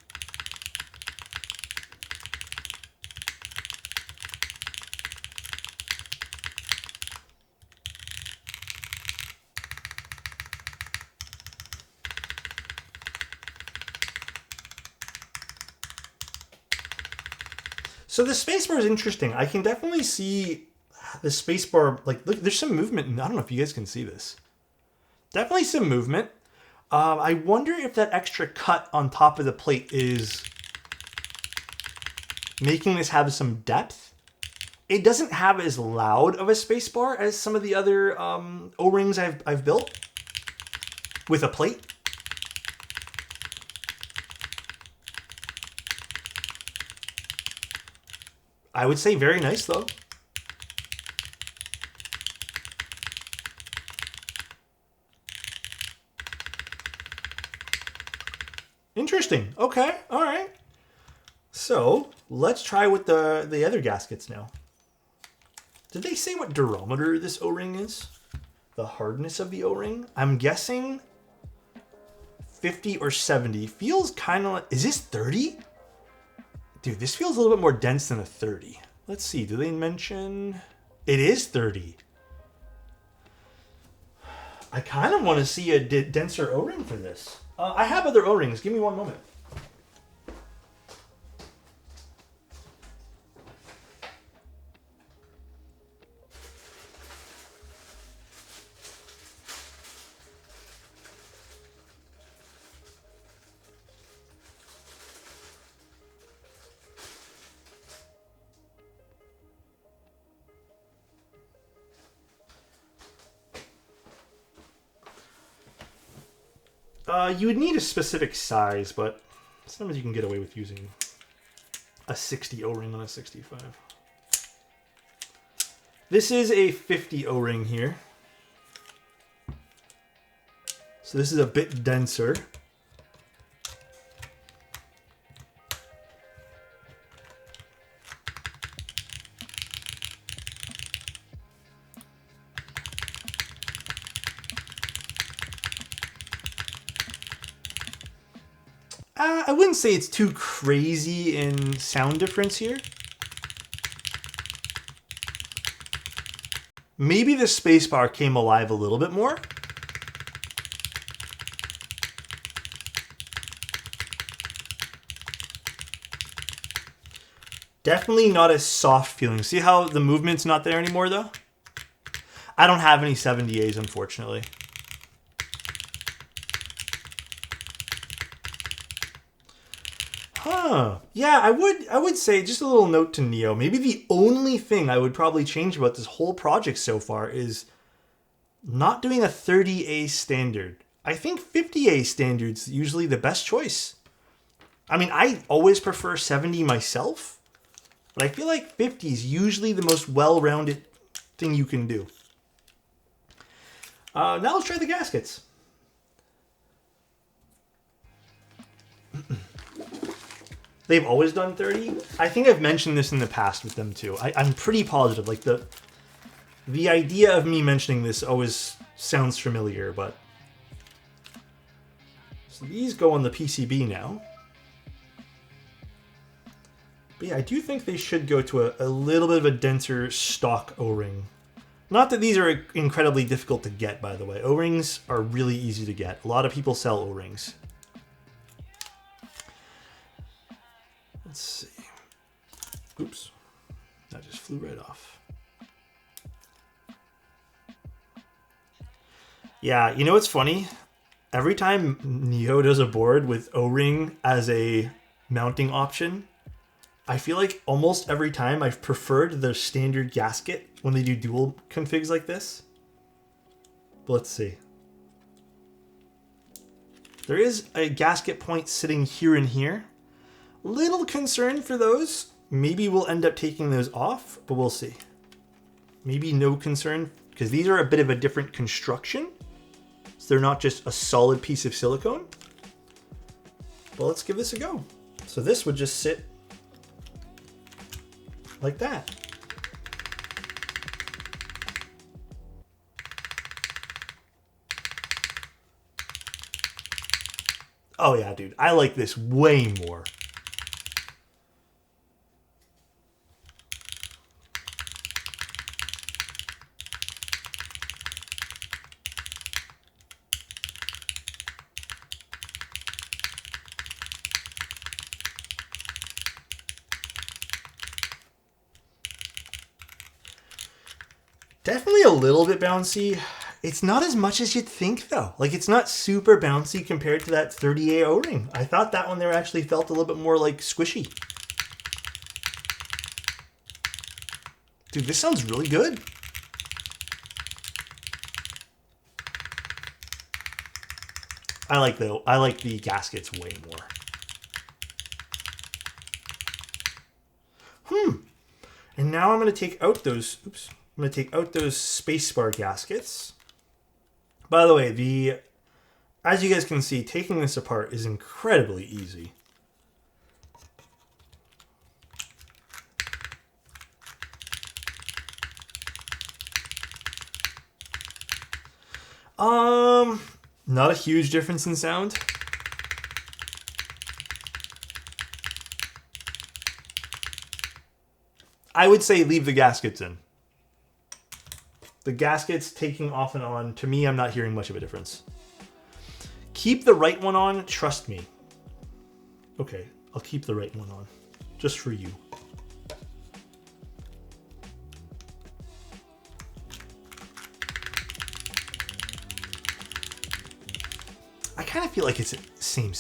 So the spacebar is interesting. I can definitely see the spacebar, like, look, there's some movement. I don't know if you guys can see this. Definitely some movement. I wonder if that extra cut on top of the plate is making this have some depth. It doesn't have as loud of a spacebar as some of the other O-rings I've built with a plate. I would say very nice, though. Interesting. Okay. All right. So let's try with the other gaskets now. Did they say what durometer this O-ring is? The hardness of the O-ring? I'm guessing 50 or 70. Feels kind of like... Is this 30? Dude, this feels a little bit more dense than a 30. Let's see. Do they mention... It is 30. I kind of want to see a denser O-ring for this. I have other O-rings. Give me one moment. You would need a specific size, but sometimes you can get away with using a 60 O-ring on a 65. This is a 50 O-ring here. So this is a bit denser. I wouldn't say it's too crazy in sound difference here. Maybe the spacebar came alive a little bit more. Definitely not as soft feeling. See how the movement's not there anymore, though? I don't have any 70As, unfortunately. Huh. Yeah, I would say, just a little note to Neo. Maybe the only thing I would probably change about this whole project so far is not doing a 30A standard. I think 50A standard's usually the best choice. I mean, I always prefer 70 myself, but I feel like 50 is usually the most well-rounded thing you can do. Now let's try the gaskets. They've always done 30. I think I've mentioned this in the past with them too. I'm pretty positive. Like the idea of me mentioning this always sounds familiar, but so these go on the PCB now. But yeah, I do think they should go to a little bit of a denser stock O-ring. Not that these are incredibly difficult to get, by the way. O-rings are really easy to get. A lot of people sell O-rings. Let's see. Oops. That just flew right off. Yeah, you know what's funny? Every time Neo does a board with O-ring as a mounting option, I feel like almost every time I've preferred the standard gasket when they do dual configs like this. But let's see. There is a gasket point sitting here and here. Little concern for those. Maybe we'll end up taking those off, but we'll see. Maybe no concern, because these are a bit of a different construction. So they're not just a solid piece of silicone. But let's give this a go. So this would just sit like that. Oh yeah, dude, I like this way more. Definitely a little bit bouncy. It's not as much as you'd think, though. Like, it's not super bouncy compared to that 30A O-ring. I thought that one there actually felt a little bit more, like, squishy. Dude, this sounds really good. I like the gaskets way more. And now I'm going to take out those... Oops. I'm going to take out those spacebar gaskets. By the way, as you guys can see, taking this apart is incredibly easy. Not a huge difference in sound. I would say leave the gaskets in. The gaskets taking off and on, to me, I'm not hearing much of a difference. Keep the right one on, trust me. Okay, I'll keep the right one on, just for you. I kind of feel like it's same.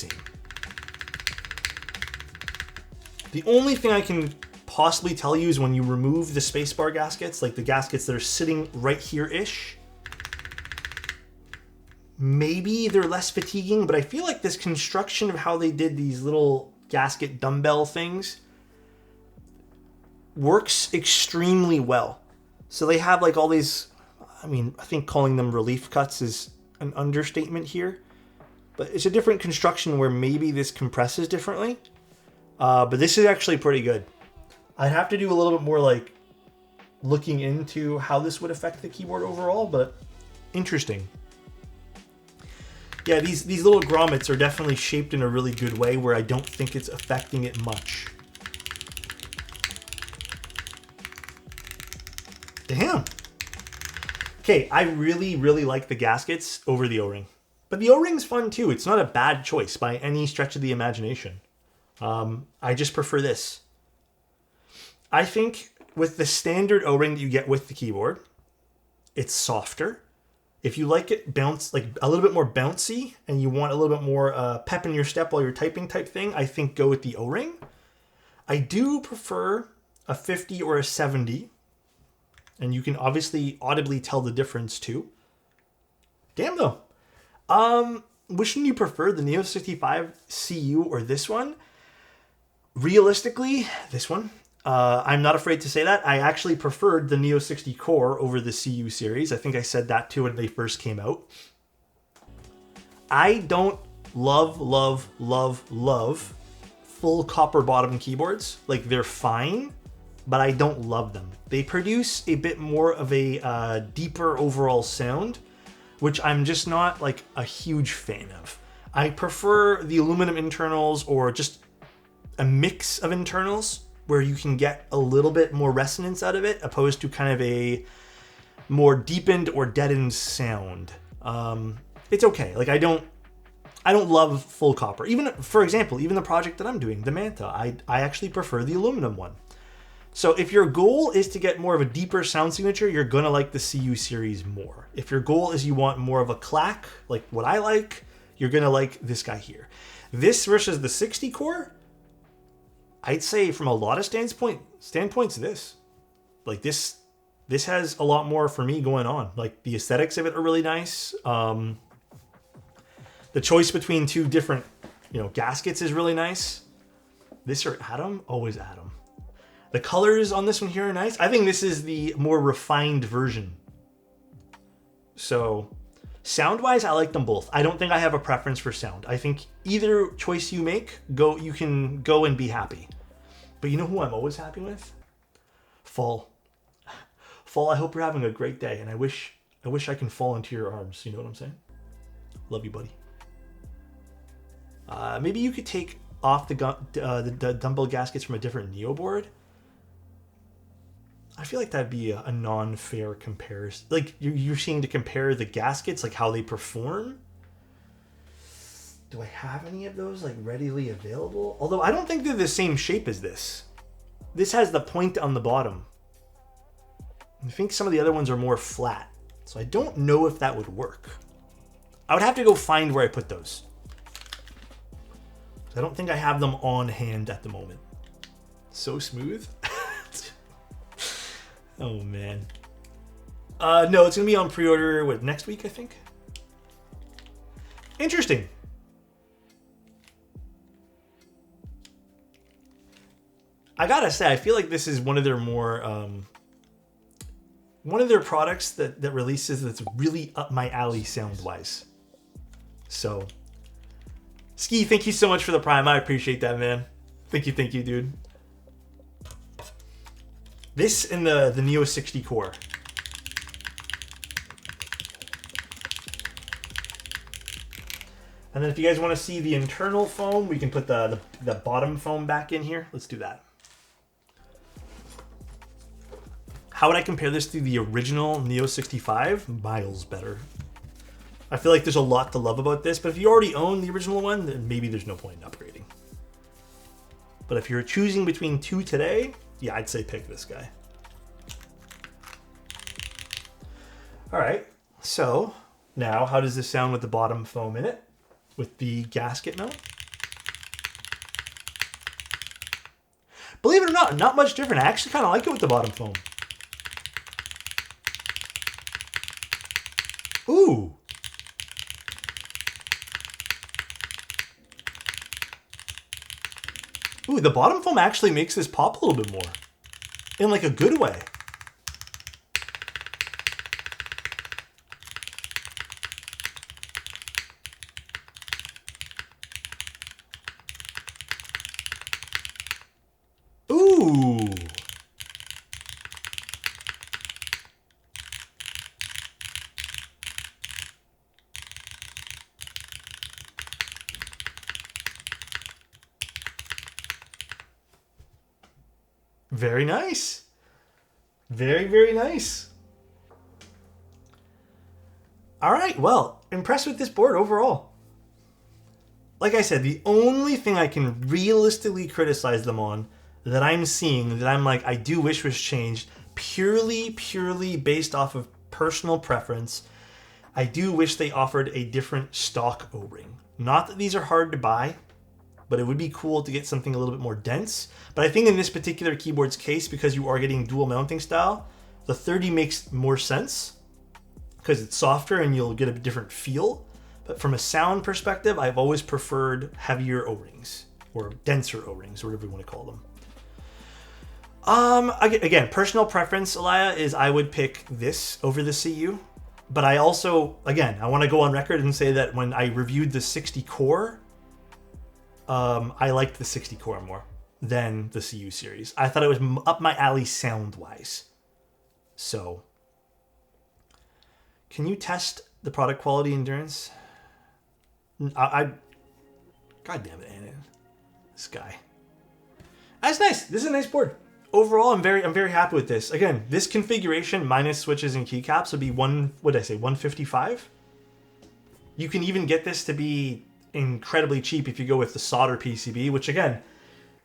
The only thing I can possibly tell you is when you remove the spacebar gaskets, like the gaskets that are sitting right here-ish, maybe they're less fatiguing, but I feel like this construction of how they did these little gasket dumbbell things works extremely well. So they have like all these, I mean, I think calling them relief cuts is an understatement here, but it's a different construction where maybe this compresses differently. But this is actually pretty good. I'd have to do a little bit more like looking into how this would affect the keyboard overall, but interesting. Yeah, these little grommets are definitely shaped in a really good way where I don't think it's affecting it much. Damn. Okay, I really like the gaskets over the O-ring. But the O-ring's fun too. It's not a bad choice by any stretch of the imagination. I just prefer this. I think with the standard O-ring that you get with the keyboard, it's softer. If you like it bounce, like a little bit more bouncy, and you want a little bit more pep in your step while you're typing type thing, I think go with the O-ring. I do prefer a 50 or a 70, and you can obviously audibly tell the difference too. Damn though. Which one do you prefer, the Neo65 CU or this one? Realistically, this one. I'm not afraid to say that. I actually preferred the Neo 60 Core over the CU series. I think I said that too when they first came out. I don't love full copper bottom keyboards. Like, they're fine, but I don't love them. They produce a bit more of a deeper overall sound, which I'm just not like a huge fan of. I prefer the aluminum internals or just a mix of internals where you can get a little bit more resonance out of it, opposed to kind of a more deepened or deadened sound. It's okay. Like, I don't love full copper. Even, for example, even the project that I'm doing, the Manta, I actually prefer the aluminum one. So if your goal is to get more of a deeper sound signature, you're gonna like the CU series more. If your goal is you want more of a clack, like what I like, you're gonna like this guy here. This versus the 60 core, I'd say from a lot of standpoints, this. Like, this has a lot more for me going on. Like, the aesthetics of it are really nice. The choice between two different, gaskets is really nice. This or Atom? Always Atom. The colors on this one here are nice. I think this is the more refined version. So, sound-wise, I like them both. I don't think I have a preference for sound. I think either choice you make, you can go and be happy. But you know who I'm always happy with? Fall. Fall, I hope you're having a great day, and I wish I can fall into your arms. You know what I'm saying? Love you, buddy. Maybe you could take off the dumbbell gaskets from a different Neo board. I feel like that'd be a non-fair comparison. Like, you're seeing to compare the gaskets, like how they perform. Do I have any of those like readily available? Although I don't think they're the same shape as this. This has the point on the bottom. I think some of the other ones are more flat. So I don't know if that would work. I would have to go find where I put those. I don't think I have them on hand at the moment. So smooth. Oh, man. No, it's going to be on pre-order next week, I think. Interesting. I gotta say, I feel like this is one of their more... one of their products that releases that's really up my alley sound-wise. So, Ski, thank you so much for the Prime. I appreciate that, man. Thank you, dude. This and the Neo 60 core. And then if you guys want to see the internal foam, we can put the bottom foam back in here. Let's do that. How would I compare this to the original Neo 65? Miles better. I feel like there's a lot to love about this, but if you already own the original one, then maybe there's no point in upgrading. But if you're choosing between two today, yeah, I'd say pick this guy. All right, so now how does this sound with the bottom foam in it? With the gasket mount? Believe it or not much different. I actually kind of like it with the bottom foam. Ooh. Ooh, the bottom foam actually makes this pop a little bit more. In like a good way. Ooh. Very nice. Very, very nice. All right, well, impressed with this board overall. Like I said, the only thing I can realistically criticize them on that I'm seeing, that I'm like, I do wish was changed, purely based off of personal preference, I do wish they offered a different stock O-ring. Not that these are hard to buy, but it would be cool to get something a little bit more dense. But I think in this particular keyboard's case, because you are getting dual mounting style, the 30 makes more sense because it's softer and you'll get a different feel. But from a sound perspective, I've always preferred heavier O-rings or denser O-rings, whatever you want to call them. Again, personal preference, Elia, is I would pick this over the CU. But I also, again, I want to go on record and say that when I reviewed the 60 core, I liked the 60 core more than the CU series. I thought it was up my alley sound-wise. So, can you test the product quality endurance? God damn it, Anna. This guy. That's nice. This is a nice board. Overall, I'm very happy with this. Again, this configuration minus switches and keycaps would be 155. You can even get this to be incredibly cheap if you go with the solder PCB, which again,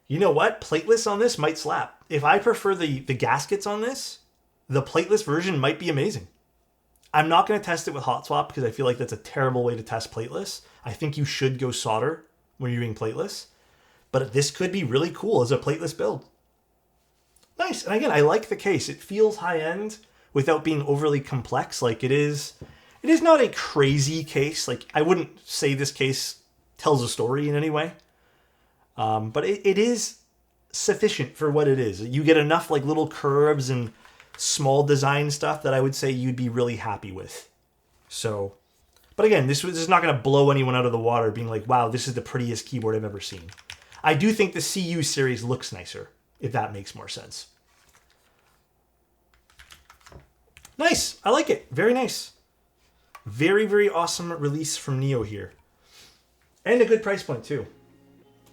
you know what? Plateless on this might slap. If I prefer the gaskets on this, the plateless version might be amazing. I'm not going to test it with hot swap because I feel like that's a terrible way to test plateless. I think you should go solder when you're doing plateless. But this could be really cool as a plateless build. Nice. And again, I like the case. It feels high-end without being overly complex. Like it is not a crazy case. Like I wouldn't say this case tells a story in any way. But it is sufficient for what it is. You get enough like little curves and small design stuff that I would say you'd be really happy with. So, but again, this is not going to blow anyone out of the water being like, wow, this is the prettiest keyboard I've ever seen. I do think the CU series looks nicer, if that makes more sense. Nice. I like it. Very nice. Very awesome release from Neo here. And a good price point, too.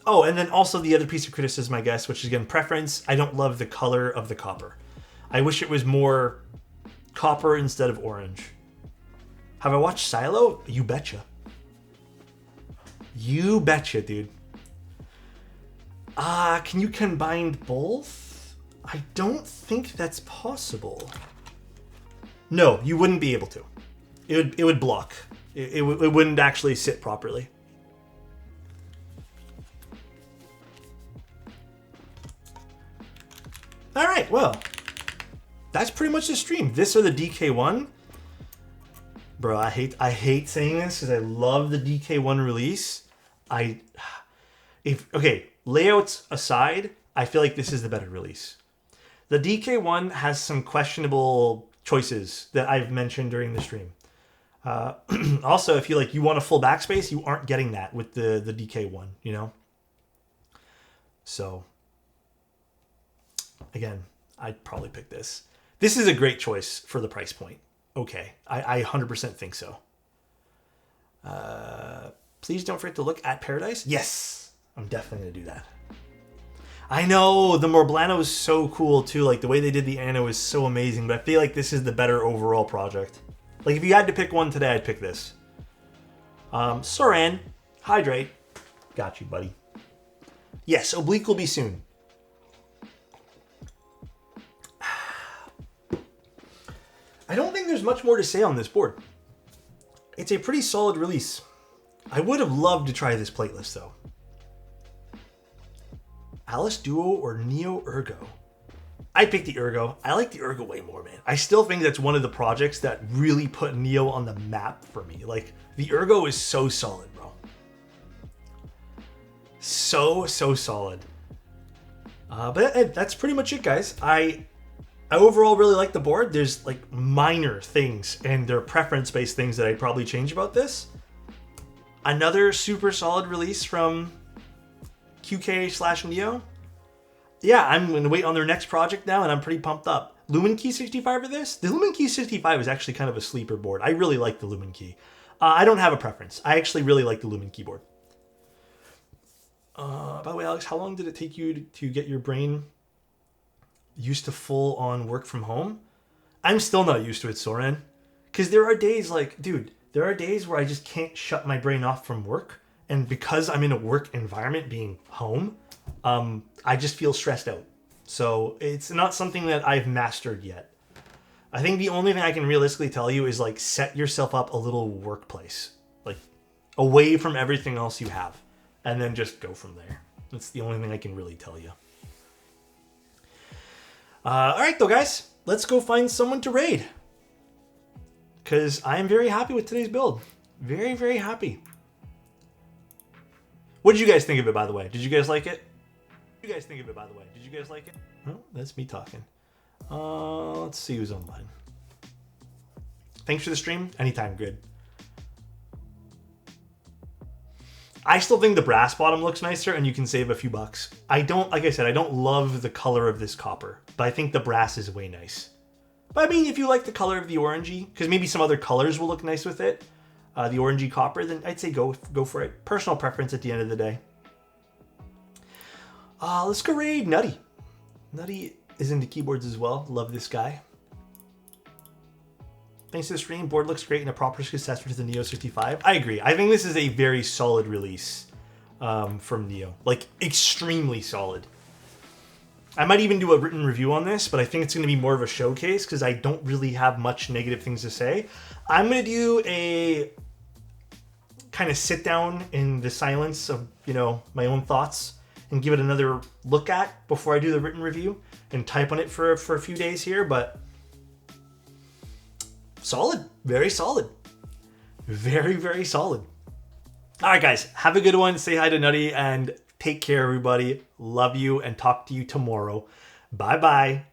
Oh, and then also the other piece of criticism, I guess, which is, again, preference. I don't love the color of the copper. I wish it was more copper instead of orange. Have I watched Silo? You betcha. You betcha, dude. Can you combine both? I don't think that's possible. No, you wouldn't be able to. It would block. It wouldn't actually sit properly. All right, well, that's pretty much the stream. This or the DK1. Bro, I hate saying this because I love the DK1 release. Okay, layouts aside, I feel like this is the better release. The DK1 has some questionable choices that I've mentioned during the stream. Also, if you want a full backspace, you aren't getting that with the DK1, you know? So, again, I'd probably pick this. This is a great choice for the price point. Okay, I 100% think so. Please don't forget to look at Paradise. Yes, I'm definitely going to do that. I know, the Morblano is so cool too. Like, the way they did the Anno is so amazing, but I feel like this is the better overall project. Like, if you had to pick one today, I'd pick this. Soran, hydrate. Got you, buddy. Yes, Oblique will be soon. I don't think there's much more to say on this board. It's a pretty solid release. I would have loved to try this plateless, though. Alice Duo or Neo Ergo? I picked the Ergo. I like the Ergo way more, man. I still think that's one of the projects that really put Neo on the map for me. Like, the Ergo is so solid, bro. So solid. But that's pretty much it, guys. I overall really like the board. There's like minor things and they're preference-based things that I'd probably change about this. Another super solid release from QK/Neo. Yeah, I'm going to wait on their next project now, and I'm pretty pumped up. Lumen Key 65 for this? The Lumen Key 65 is actually kind of a sleeper board. I really like the Lumen Key. I don't have a preference. I actually really like the Lumen keyboard. By the way, Alex, how long did it take you to get your brain used to full-on work from home? I'm still not used to it, Soren. Because there are days there are days where I just can't shut my brain off from work. And because I'm in a work environment, being home, I just feel stressed out. So it's not something that I've mastered yet. I think the only thing I can realistically tell you is like set yourself up a little workplace, like away from everything else you have, and then just go from there. That's the only thing I can really tell you. All right, though, guys, let's go find someone to raid, because I am very happy with today's build. Very, very happy. What did you guys think of it, by the way? Did you guys like it? Oh, that's me talking. Let's see who's online. Thanks for the stream. Anytime, good. I still think the brass bottom looks nicer and you can save a few bucks. Like I said, I don't love the color of this copper, but I think the brass is way nice. But I mean, if you like the color of the orangey, because maybe some other colors will look nice with it, the orangey copper, then I'd say go for it. Personal preference at the end of the day. Let's go raid Nutty. Nutty is into keyboards as well. Love this guy. Thanks to the stream. Board looks great and a proper successor to the Neo65. I agree. I think this is a very solid release from Neo. Like, extremely solid. I might even do a written review on this, but I think it's going to be more of a showcase because I don't really have much negative things to say. I'm going to do a kind of sit down in the silence of, you know, my own thoughts and give it another look at before I do the written review and type on it for a few days here, but solid, very solid, very, very solid. All right, guys, have a good one. Say hi to Nutty and take care, everybody. Love you and talk to you tomorrow. Bye-bye.